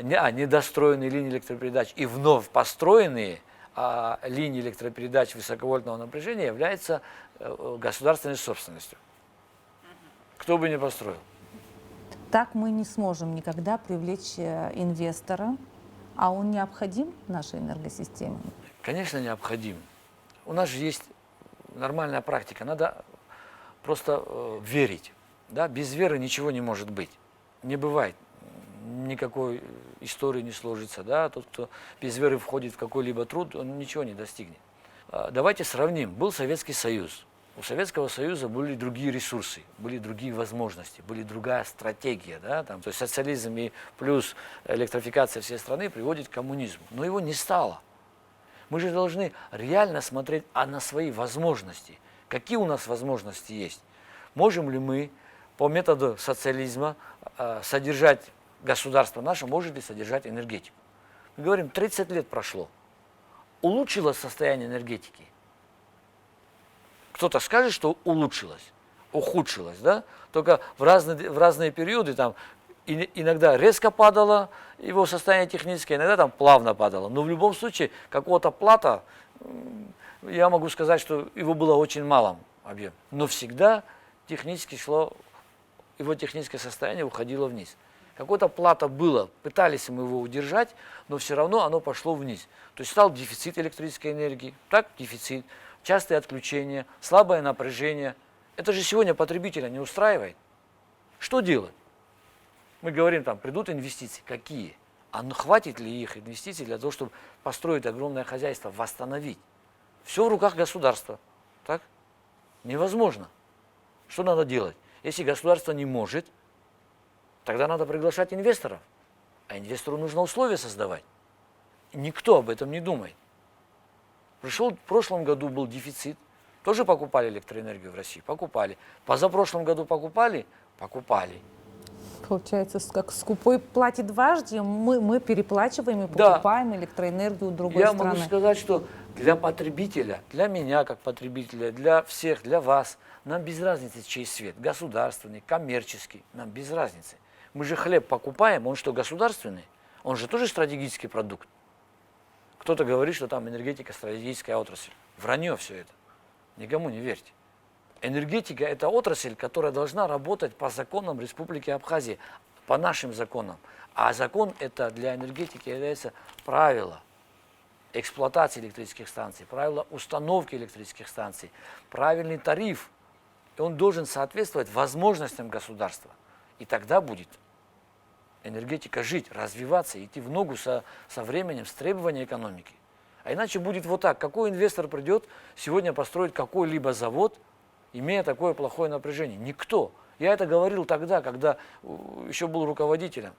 недостроенные линии электропередач и вновь построенные линии электропередач высоковольтного напряжения являются государственной собственностью. Кто бы ни построил. Так мы не сможем никогда привлечь инвестора, а он необходим нашей энергосистеме? Конечно, необходим. У нас же есть нормальная практика, надо просто верить. Да? Без веры ничего не может быть. Не бывает. Никакой истории не сложится. Да? Тот, кто без веры входит в какой-либо труд, он ничего не достигнет. Давайте сравним. Был Советский Союз. У Советского Союза были другие ресурсы, были другие возможности, была другая стратегия. Да? Там, то есть социализм и плюс электрификация всей страны приводит к коммунизму. Но его не стало. Мы же должны реально смотреть на свои возможности. Какие у нас возможности есть? Можем ли мы по методу социализма содержать государство наше, может ли содержать энергетику? Мы говорим, 30 лет прошло. Улучшилось состояние энергетики? Кто-то скажет, что улучшилось, ухудшилось, да? Только в разные периоды там иногда резко падало его состояние техническое, иногда там плавно падало. Но в любом случае какого-то плата, я могу сказать, что его было очень малым объем. Но всегда технически его техническое состояние уходило вниз. Какое-то плата было, пытались мы его удержать, но все равно оно пошло вниз. То есть стал дефицит электрической энергии, так дефицит, частые отключения, слабое напряжение. Это же сегодня потребителя не устраивает. Что делать? Мы говорим, там придут инвестиции. Какие? А хватит ли их инвестиций для того, чтобы построить огромное хозяйство, восстановить? Все в руках государства. Так? Невозможно. Что надо делать? Если государство не может, тогда надо приглашать инвесторов. А инвестору нужно условия создавать. Никто об этом не думает. В прошлом году был дефицит. Тоже покупали электроэнергию в России? Покупали. Позапрошлом году покупали? Покупали. Получается, как скупой платит дважды, мы переплачиваем и покупаем электроэнергию у другой страны. Я могу сказать, что для потребителя, для меня как потребителя, для всех, для вас, нам без разницы, чей свет, государственный, коммерческий, нам без разницы. Мы же хлеб покупаем, он что, государственный? Он же тоже стратегический продукт. Кто-то говорит, что там энергетика стратегическая отрасль. Вранье все это. Никому не верьте. Энергетика – это отрасль, которая должна работать по законам Республики Абхазия, по нашим законам. А закон это для энергетики является правило эксплуатации электрических станций, правило установки электрических станций, правильный тариф. И он должен соответствовать возможностям государства. И тогда будет энергетика жить, развиваться, идти в ногу со временем, с требованиями экономики. А иначе будет вот так. Какой инвестор придет сегодня построить какой-либо завод, имея такое плохое напряжение? Никто. Я это говорил тогда, когда еще был руководителем.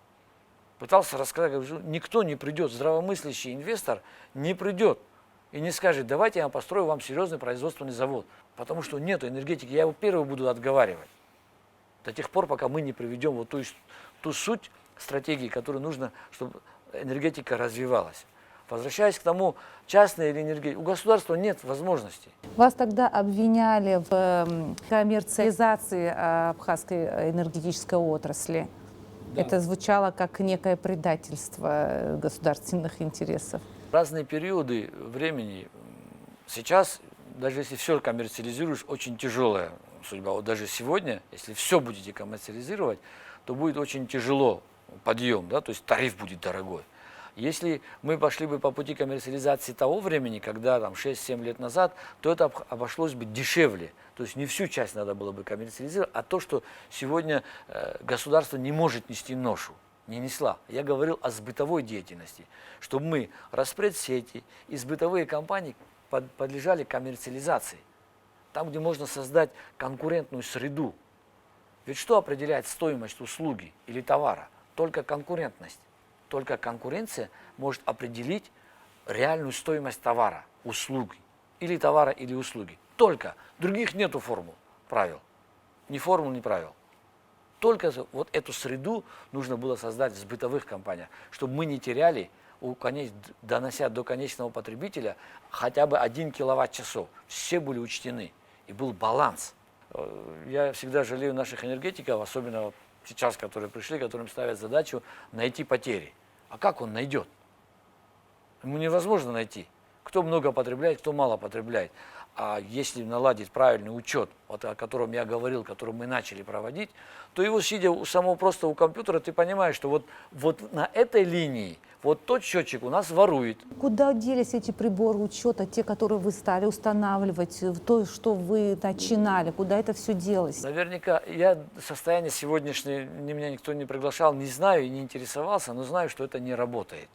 Пытался рассказать, что никто не придет, здравомыслящий инвестор не придет и не скажет, давайте я построю вам серьезный производственный завод. Потому что нет энергетики, я его первый буду отговаривать. До тех пор, пока мы не приведем вот ту суть стратегии, которую нужно, чтобы энергетика развивалась. Возвращаясь к тому, частная или энергетика, у государства нет возможностей. Вас тогда обвиняли в коммерциализации абхазской энергетической отрасли. Да. Это звучало как некое предательство государственных интересов. Разные периоды времени. Сейчас, даже если все коммерциализируешь, очень тяжелая судьба. Вот даже сегодня, если все будете коммерциализировать, то будет очень тяжело подъем, да, то есть тариф будет дорогой. Если мы пошли бы по пути коммерциализации того времени, когда там 6-7 лет назад, то это обошлось бы дешевле. То есть не всю часть надо было бы коммерциализировать, а то, что сегодня государство не может нести ношу, не несла. Я говорил о сбытовой деятельности, чтобы мы, распредсети и сбытовые компании подлежали коммерциализации. Там, где можно создать конкурентную среду. Ведь что определяет стоимость услуги или товара? Только конкурентность. Только конкуренция может определить реальную стоимость товара, услуги. Или товара, или услуги. Только. Других нету формул, правил. Ни формул, ни правил. Только вот эту среду нужно было создать в сбытовых компаниях, чтобы мы не теряли, донося до конечного потребителя хотя бы 1 киловатт-часов. Все были учтены. И был баланс. Я всегда жалею наших энергетиков, особенно вот сейчас, которые пришли, которым ставят задачу найти потери. А как он найдет? Ему невозможно найти. Кто много потребляет, кто мало потребляет. А если наладить правильный учет, вот о котором я говорил, который мы начали проводить, то его, сидя просто у компьютера, ты понимаешь, что вот на этой линии вот тот счетчик у нас ворует. Куда делись эти приборы учета, те, которые вы стали устанавливать, то, что вы начинали, куда это все делось? Наверняка я состояние сегодняшнее, меня никто не приглашал, не знаю и не интересовался, но знаю, что это не работает.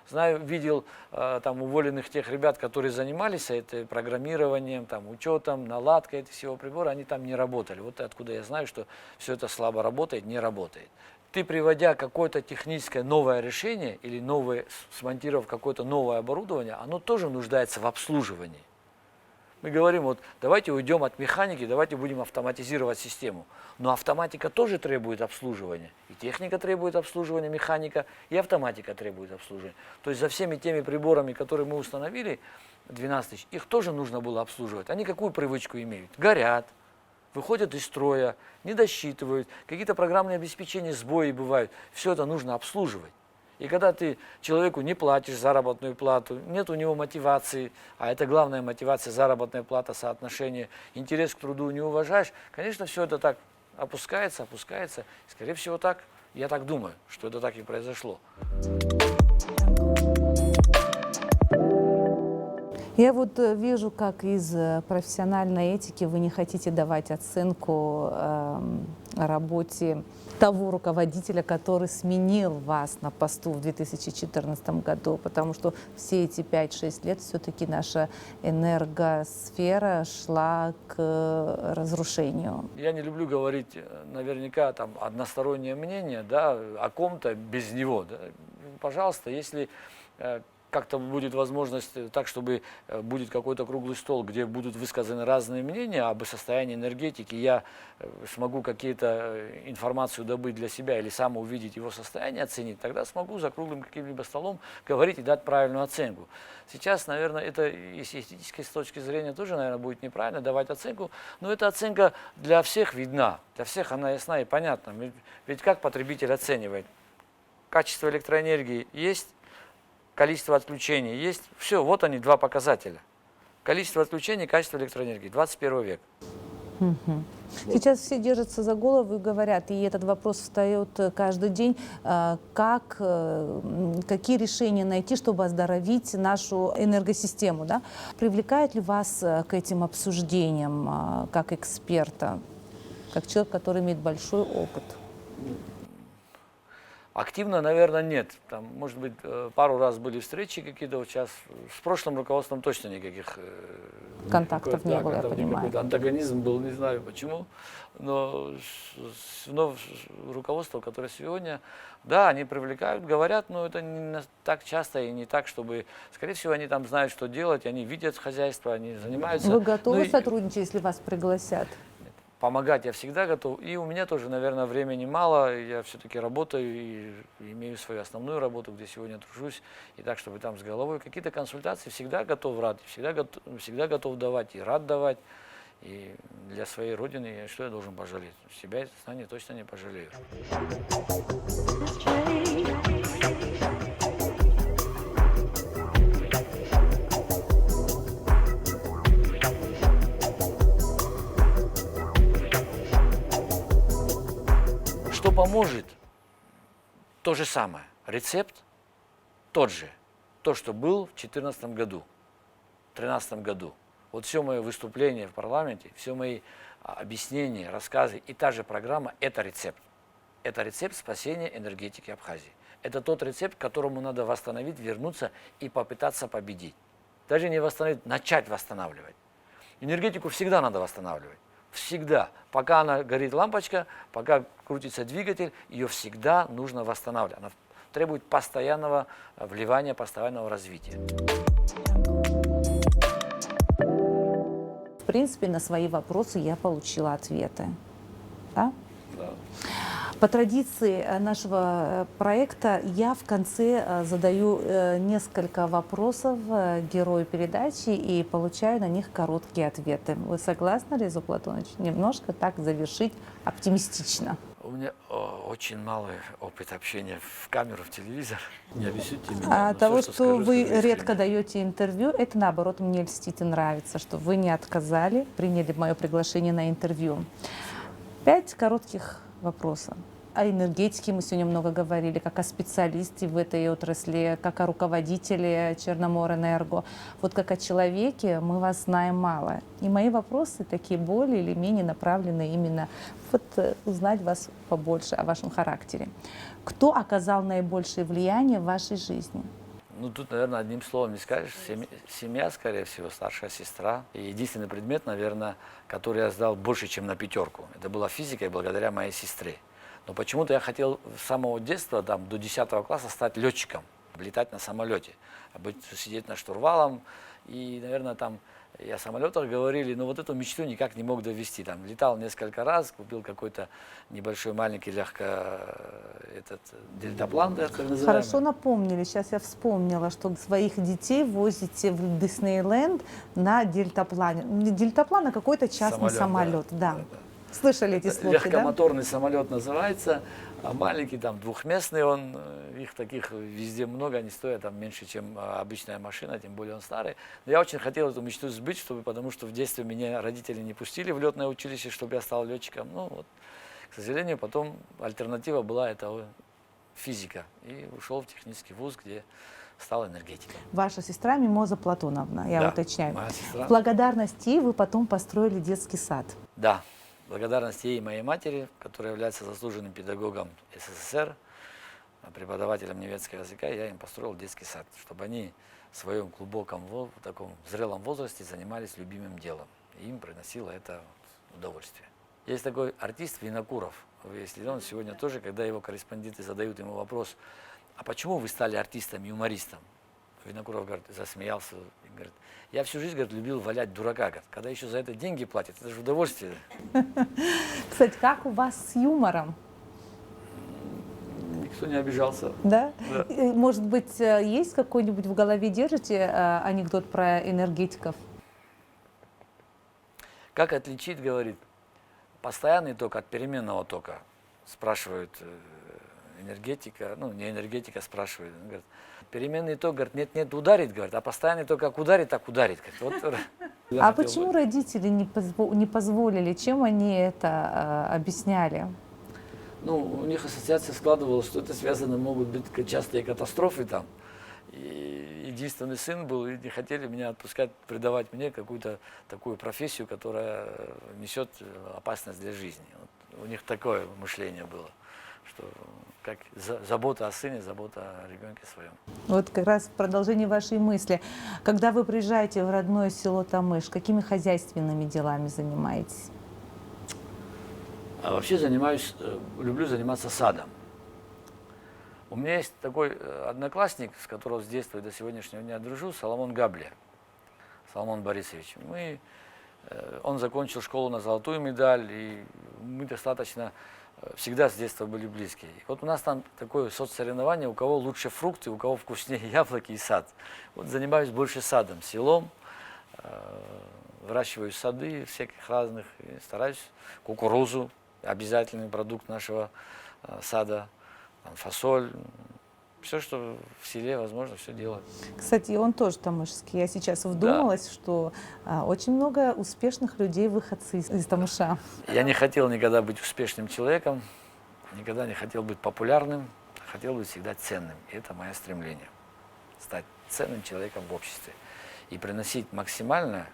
Знаю, видел там уволенных тех ребят, которые занимались это программированием, там, учетом, наладкой этого всего прибора, они там не работали. Вот откуда я знаю, что все это слабо работает, не работает. Ты, приводя какое-то техническое новое решение или смонтировав какое-то новое оборудование, оно тоже нуждается в обслуживании. Мы говорим, вот давайте уйдем от механики, давайте будем автоматизировать систему. Но автоматика тоже требует обслуживания. И техника требует обслуживания, механика, и автоматика требует обслуживания. То есть за всеми теми приборами, которые мы установили, 12 тысяч, их тоже нужно было обслуживать. Они какую привычку имеют? Горят, выходят из строя, не досчитывают, какие-то программные обеспечения, сбои бывают. Все это нужно обслуживать. И когда ты человеку не платишь заработную плату, нет у него мотивации, а это главная мотивация, заработная плата, соотношение, интерес к труду не уважаешь, конечно, все это так опускается. Скорее всего так, я так думаю, что это так и произошло. Я вот вижу, как из профессиональной этики вы не хотите давать оценку работе того руководителя, который сменил вас на посту в 2014 году, потому что все эти 5-6 лет все-таки наша энергосфера шла к разрушению. Я не люблю говорить наверняка там одностороннее мнение, да, о ком-то без него. Да. Пожалуйста, если как-то будет возможность так, чтобы будет какой-то круглый стол, где будут высказаны разные мнения об состоянии энергетики, я смогу какие-то информацию добыть для себя или сам увидеть его состояние, оценить, тогда смогу за круглым каким-либо столом говорить и дать правильную оценку. Сейчас, наверное, это и с эстетической точки зрения тоже, наверное, будет неправильно давать оценку, но эта оценка для всех видна, для всех она ясна и понятна. Ведь как потребитель оценивает? Качество электроэнергии есть? Количество отключений есть. Все, вот они, два показателя. Количество отключений, качество электроэнергии. 21 век. Сейчас все держатся за голову и говорят, и этот вопрос встает каждый день, какие решения найти, чтобы оздоровить нашу энергосистему. Да? Привлекает ли вас к этим обсуждениям как эксперта, как человек, который имеет большой опыт? Активно, наверное, нет. Там, может быть, пару раз были встречи какие-то. Вот сейчас с прошлым руководством точно никаких контактов не было, я понимаю. Антагонизм был, не знаю почему. Но руководство, которое сегодня, да, они привлекают, говорят, но это не так часто и не так, чтобы, скорее всего, они там знают, что делать, они видят хозяйство, они занимаются. Вы готовы сотрудничать, если вас пригласят? помогать я всегда готов. И у меня тоже, наверное, времени мало. Я все-таки работаю и имею свою основную работу, где сегодня тружусь. И так, чтобы там с головой какие-то консультации всегда готов рад, всегда готов давать и рад давать. И для своей родины, что я должен пожалеть? Себя и знания точно не пожалею. Что поможет? То же самое. Рецепт тот же. То, что был в 2014 году, в 2013 году. Вот все мое выступление в парламенте, все мои объяснения, рассказы и та же программа – это рецепт. Это рецепт спасения энергетики Абхазии. Это тот рецепт, к которому надо восстановить, вернуться и попытаться победить. Даже не восстановить, начать восстанавливать. Энергетику всегда надо восстанавливать. Всегда. Пока она горит лампочка, пока крутится двигатель, ее всегда нужно восстанавливать. Она требует постоянного вливания, постоянного развития. В принципе, на свои вопросы я получила ответы. Да? Да. По традиции нашего проекта я в конце задаю несколько вопросов герою передачи и получаю на них короткие ответы. Вы согласны, Резо Платонович, немножко так завершить оптимистично? У меня очень малый опыт общения в камеру, в телевизор. Не обессудьте меня. От того, что что скажу, вы скажу редко искренне. даете интервью, это наоборот мне льстит и нравится, что вы не отказали, приняли мое приглашение на интервью. 5 коротких вопросов. О энергетике мы сегодня много говорили, как о специалисте в этой отрасли, как о руководителе Черноморэнерго. Вот как о человеке мы вас знаем мало. И мои вопросы такие более или менее направлены именно узнать вас побольше о вашем характере. Кто оказал наибольшее влияние в вашей жизни? Ну, тут, наверное, одним словом не скажешь. Семья, скорее всего, старшая сестра. И единственный предмет, наверное, который я сдал больше, чем на 5. Это была физика, и благодаря моей сестре. Но почему-то я хотел с самого детства, там, до 10 класса, стать летчиком, летать на самолете, сидеть на штурвалом. И, наверное, там и о самолетах говорили, но вот эту мечту никак не мог довести. Там, летал несколько раз, купил какой-то небольшой, маленький, дельтаплан, так называемый. Хорошо напомнили, сейчас я вспомнила, что своих детей возите в Диснейленд на дельтаплане. Не дельтаплан, а какой-то частный самолет. Да. Слышали эти слухи, Легкомоторный самолет называется, а маленький, там, двухместный он, их таких везде много, они стоят там меньше, чем обычная машина, тем более он старый. Но я очень хотел эту мечту сбыть, потому что в детстве меня родители не пустили в летное училище, чтобы я стал летчиком. Ну, вот, к сожалению, потом альтернатива была это физика. И ушел в технический вуз, где стал энергетиком. Ваша сестра Мимоза Платоновна, я Да, уточняю. моя сестра. В благодарность ей вы потом построили детский сад. Да. Благодарность ей и моей матери, которая является заслуженным педагогом СССР, преподавателем немецкого языка, я им построил детский сад, чтобы они в своем глубоком, таком зрелом возрасте занимались любимым делом. И им приносило это удовольствие. Есть такой артист Винокуров. Если он сегодня тоже, когда его корреспонденты задают ему вопрос, а почему вы стали артистом, юмористом? Винокуров, говорит, засмеялся и говорит, я всю жизнь, говорит, любил валять дурака. Говорит, когда еще за это деньги платят, это же удовольствие. Кстати, как у вас с юмором? Никто не обижался. Да? Да. Может быть, есть какой-нибудь в голове держите анекдот про энергетиков? Как отличить, говорит, постоянный ток от переменного тока? Спрашивают энергетика, ну не энергетика, спрашивает. Он говорит, переменный ток, говорит, нет, ударит, говорит, а постоянный ток как ударит, так ударит. Говорит, вот, А почему родители не позволили? Чем они это объясняли? Ну, у них ассоциация складывалась, что это связано, могут быть частые катастрофы там. И единственный сын был, и не хотели меня отпускать, придавать мне какую-то такую профессию, которая несет опасность для жизни. Вот у них такое мышление было, что как забота о сыне, забота о ребенке своем. Вот как раз в продолжении вашей мысли. Когда вы приезжаете в родное село Тамыш, какими хозяйственными делами занимаетесь? А вообще люблю заниматься садом. У меня есть такой одноклассник, с которого с детства и до сегодняшнего дня дружу, Соломон Габли, Соломон Борисович. Мы Он закончил школу на золотую медаль, и мы достаточно всегда с детства были близкие. И вот у нас там такое соцсоревнование, у кого лучше фрукты, у кого вкуснее яблоки и сад. Вот занимаюсь больше садом, селом, выращиваю сады всяких разных, и стараюсь кукурузу, обязательный продукт нашего сада, там, фасоль, все, что в селе возможно, все делать. Кстати, он тоже тамышский. Я сейчас вдумалась, что очень много успешных людей, выходцы из Тамыша. Я не хотел никогда быть успешным человеком, никогда не хотел быть популярным, хотел быть всегда ценным. И это мое стремление. Стать ценным человеком в обществе и приносить максимально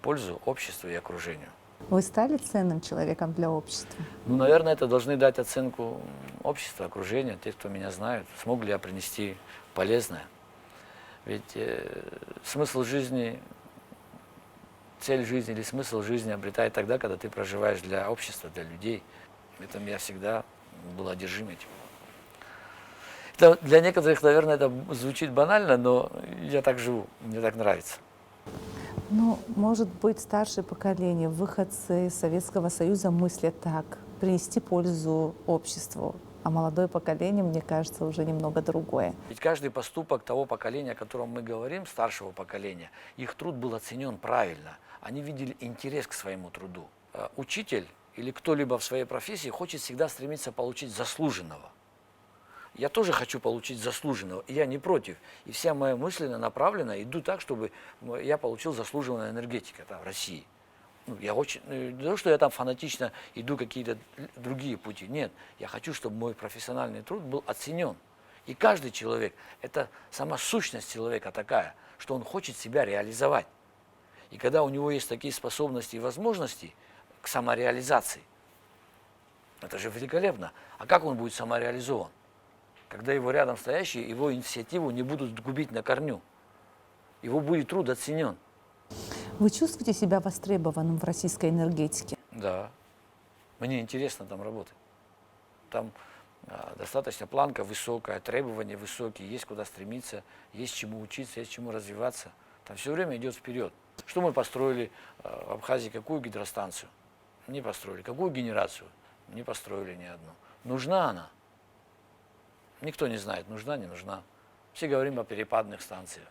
пользу обществу и окружению. Вы стали ценным человеком для общества? Ну, наверное, это должны дать оценку общества, окружения, те, кто меня знают. Смог ли я принести полезное? Ведь смысл жизни, цель жизни или смысл жизни обретает тогда, когда ты проживаешь для общества, для людей. В этом я всегда был одержим этим. Это, для некоторых, наверное, это звучит банально, но я так живу, мне так нравится. Ну, может быть, старшее поколение, выходцы из Советского Союза мыслят так, принести пользу обществу. А молодое поколение, мне кажется, уже немного другое. Ведь каждый поступок того поколения, о котором мы говорим, старшего поколения, их труд был оценен правильно. Они видели интерес к своему труду. Учитель или кто-либо в своей профессии хочет всегда стремиться получить заслуженного. Я тоже хочу получить заслуженного, и я не против. И вся моя мысль направлена, иду так, чтобы я получил заслуженного энергетика в России. Ну, я очень, не то, что я там фанатично иду какие-то другие пути. Нет, я хочу, чтобы мой профессиональный труд был оценен. И каждый человек, это сама сущность человека такая, что он хочет себя реализовать. И когда у него есть такие способности и возможности к самореализации, это же великолепно. А как он будет самореализован? Когда его рядом стоящие, его инициативу не будут губить на корню. Его будет труд оценен. Вы чувствуете себя востребованным в российской энергетике? Да. Мне интересно там работать. Там достаточно планка высокая, требования высокие, есть куда стремиться, есть чему учиться, есть чему развиваться. Там все время идет вперед. Что мы построили в Абхазии? Какую гидростанцию? Не построили. Какую генерацию? Не построили ни одну. Нужна она? Никто не знает, нужна, не нужна. Все говорим о перепадных станциях.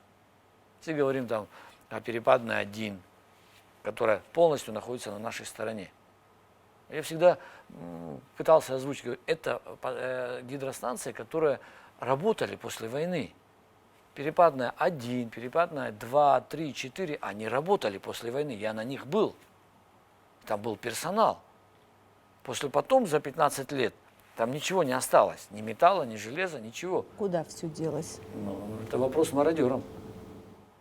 Все говорим там о перепадной 1, которая полностью находится на нашей стороне. Я всегда пытался озвучить, говорю, это гидростанции, которые работали после войны. Перепадная 1, перепадная 2, 3, 4, они работали после войны, я на них был. Там был персонал. Потом, за 15 лет, там ничего не осталось, ни металла, ни железа, ничего. Куда все делось? Ну, это вопрос мародерам.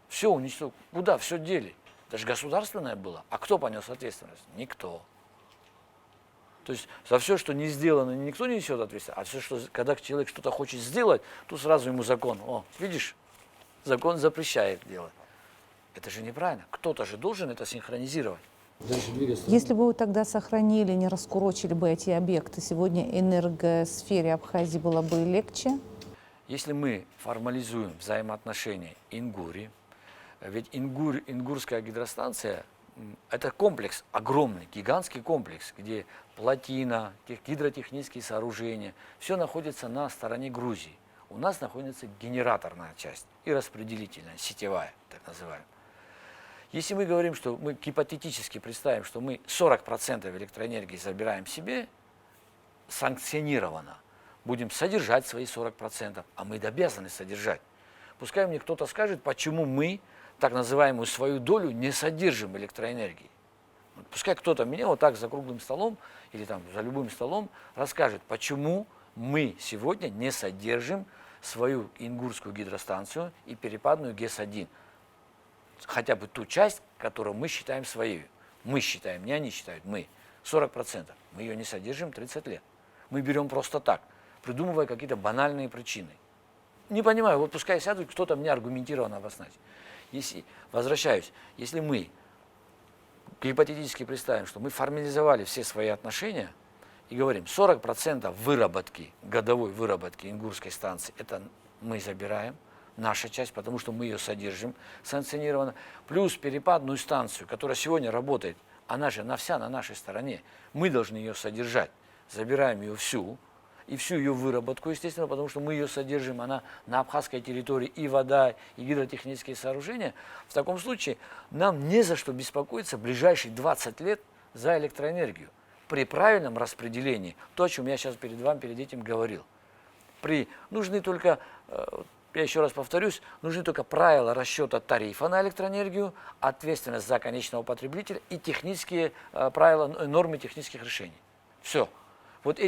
Все уничтожили. Куда все дели? Это же государственное было. А кто понес ответственность? Никто. То есть за все, что не сделано, никто не несет ответственность. А все, что когда человек что-то хочет сделать, то сразу ему закон. О, видишь, закон запрещает делать. Это же неправильно. Кто-то же должен это синхронизировать. Если бы вы тогда сохранили, не раскурочили бы эти объекты, сегодня энергосфере Абхазии было бы легче? Если мы формализуем взаимоотношения Ингури, ведь Ингурская гидростанция – это комплекс огромный, гигантский комплекс, где плотина, гидротехнические сооружения, все находится на стороне Грузии. У нас находится генераторная часть и распределительная, сетевая, так называемая. Если мы говорим, что мы гипотетически представим, что мы 40% электроэнергии забираем себе, санкционированно, будем содержать свои 40%, а мы обязаны содержать. Пускай мне кто-то скажет, почему мы так называемую свою долю не содержим электроэнергии. Пускай кто-то мне вот так за круглым столом или там за любым столом расскажет, почему мы сегодня не содержим свою Ингурскую гидростанцию и перепадную ГЭС-1. Хотя бы ту часть, которую мы считаем своей. Мы считаем, не они считают, мы. 40%. Мы ее не содержим 30 лет. Мы берем просто так, придумывая какие-то банальные причины. Не понимаю, вот пускай сядут, кто-то мне аргументированно обозначит. Возвращаюсь, если мы гипотетически представим, что мы формализовали все свои отношения и говорим, 40% выработки, годовой выработки Ингурской станции, это мы забираем, наша часть, потому что мы ее содержим санкционированно, плюс перепадную станцию, которая сегодня работает, она же вся на нашей стороне, мы должны ее содержать, забираем ее всю, и всю ее выработку, естественно, потому что мы ее содержим, она на абхазской территории, и вода, и гидротехнические сооружения. В таком случае нам не за что беспокоиться в ближайшие 20 лет за электроэнергию. При правильном распределении, то, о чем я сейчас перед этим говорил. Нужны только, я еще раз повторюсь, нужны только правила расчета тарифа на электроэнергию, ответственность за конечного потребителя и технические правила, нормы технических решений. Все. Вот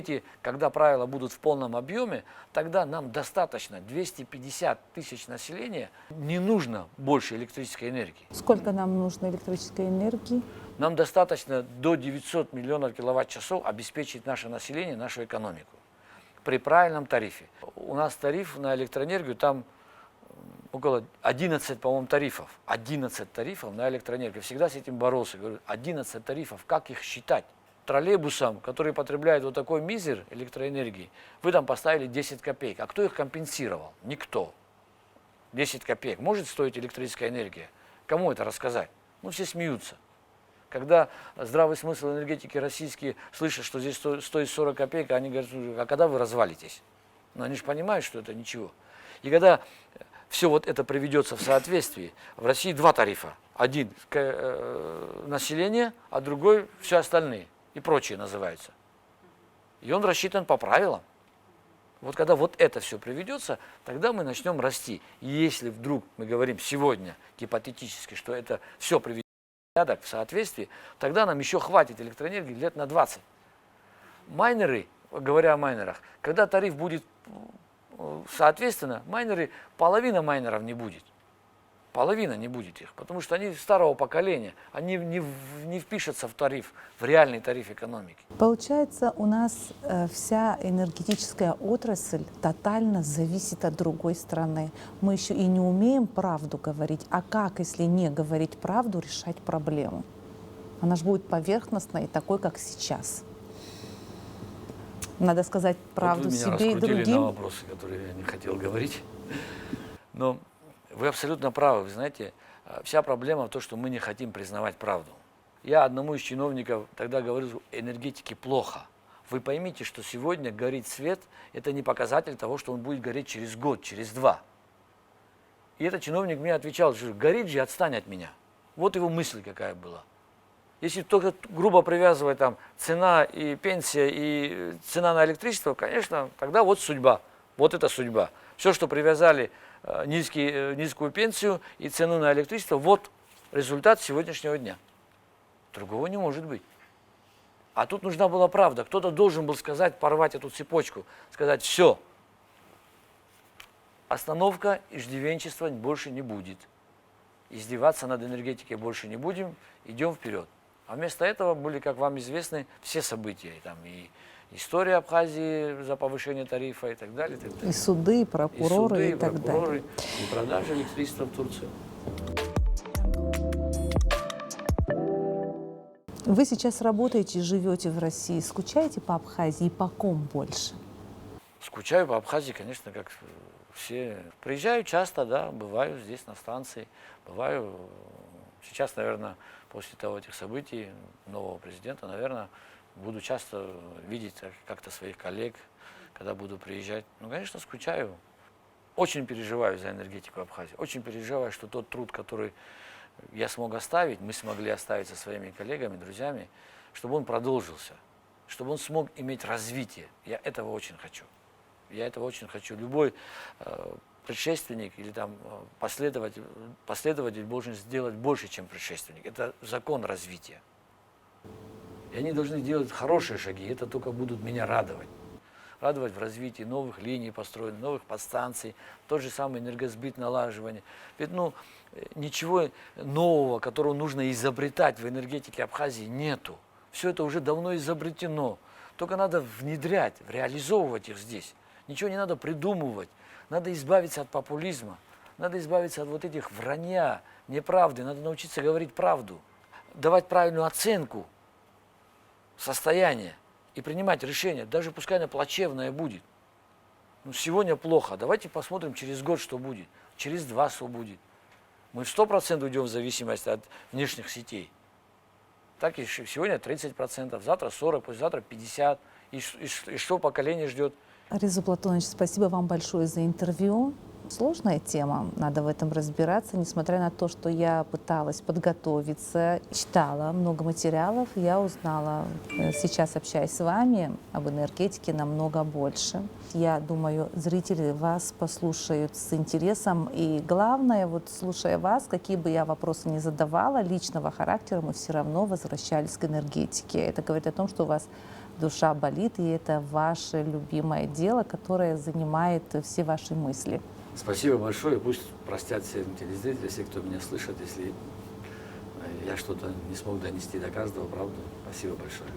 когда правила будут в полном объеме, тогда нам достаточно 250 тысяч населения, не нужно больше электрической энергии. Сколько нам нужно электрической энергии? Нам достаточно до 900 миллионов киловатт-часов обеспечить наше население, нашу экономику. При правильном тарифе. У нас тариф на электроэнергию, там около 11, по-моему, тарифов. 11 тарифов на электроэнергию. Всегда с этим боролся. Говорю, 11 тарифов, как их считать? Троллейбусам, которые потребляют вот такой мизер электроэнергии, вы там поставили 10 копеек. А кто их компенсировал? Никто. 10 копеек. Может стоить электрическая энергия? Кому это рассказать? Ну, все смеются. Когда здравый смысл энергетики российские слышат, что здесь стоит 40 копеек, они говорят, а когда вы развалитесь? Но они же понимают, что это ничего. И когда все вот это приведется в соответствии, в России два тарифа. Один население, а другой все остальные. И прочие называются. И он рассчитан по правилам. Вот когда вот это все приведется, тогда мы начнем расти. И если вдруг мы говорим сегодня гипотетически, что это все приведет в порядок, в соответствии, тогда нам еще хватит электроэнергии лет на 20. Майнеры, говоря о майнерах, когда тариф будет соответственно, половина майнеров не будет. Половина не будет их, потому что они старого поколения, они не впишутся в тариф, в реальный тариф экономики. Получается, у нас вся энергетическая отрасль тотально зависит от другой страны. Мы еще и не умеем правду говорить. А как, если не говорить правду, решать проблему? Она же будет поверхностной, такой, как сейчас. Надо сказать правду вот себе и другим. На вопросы, которые я не хотел говорить. Но вы абсолютно правы. Вы знаете, вся проблема в том, что мы не хотим признавать правду. Я одному из чиновников тогда говорил, энергетики плохо. Вы поймите, что сегодня горит свет, это не показатель того, что он будет гореть через год, через два. И этот чиновник мне отвечал, что горит же, отстань от меня. Вот его мысль какая была. Если только грубо привязывать там цена и пенсия, и цена на электричество, конечно, тогда вот судьба. Вот это судьба. Все, что привязали низкую пенсию и цену на электричество, вот результат сегодняшнего дня. Другого не может быть. А тут нужна была правда. Кто-то должен был сказать, порвать эту цепочку, сказать, все, остановка, иждивенчества больше не будет. Издеваться над энергетикой больше не будем, идем вперед. А вместо этого были, как вам известны, все события. И история Абхазии за повышение тарифа и так далее. И, так далее. И суды, и прокуроры, и так далее. И продажа электричества в Турции. Вы сейчас работаете, живете в России. Скучаете по Абхазии и по ком больше? Скучаю по Абхазии, конечно, как все. Приезжаю часто, да, бываю здесь на станции. Бываю сейчас, наверное, после этих событий нового президента, наверное, буду часто видеть как-то своих коллег, когда буду приезжать. Ну, конечно, скучаю. Очень переживаю за энергетику Абхазии. Очень переживаю, что тот труд, который я смог оставить, мы смогли оставить со своими коллегами, друзьями, чтобы он продолжился, чтобы он смог иметь развитие. Я этого очень хочу. Я этого очень хочу. Любой предшественник или там последователь должен сделать больше, чем предшественник. Это закон развития. И они должны делать хорошие шаги, это только будут меня радовать. Радовать в развитии новых линий построенных, новых подстанций, тот же самый энергосбыт, налаживание. Ведь ничего нового, которого нужно изобретать в энергетике Абхазии, нету. Все это уже давно изобретено. Только надо внедрять, реализовывать их здесь. Ничего не надо придумывать. Надо избавиться от популизма. Надо избавиться от вот этих вранья, неправды. Надо научиться говорить правду, давать правильную оценку состояния и принимать решения, даже пускай оно плачевное будет. Сегодня плохо, давайте посмотрим через год, что будет. через 2 что будет. Мы в 100% уйдем в зависимость от внешних сетей. Так и сегодня 30%, завтра 40%, послезавтра 50%. И что поколение ждет? Реза Платонович, спасибо вам большое за интервью. Сложная тема, надо в этом разбираться. Несмотря на то, что я пыталась подготовиться, читала много материалов, я узнала, сейчас общаясь с вами, об энергетике намного больше. Я думаю, зрители вас послушают с интересом. И главное, вот слушая вас, какие бы я вопросы ни задавала, личного характера, мы все равно возвращались к энергетике. Это говорит о том, что у вас душа болит, и это ваше любимое дело, которое занимает все ваши мысли. Спасибо большое. Пусть простят все телезрители, все, кто меня слышит, если я что-то не смог донести до каждого, правду. Спасибо большое.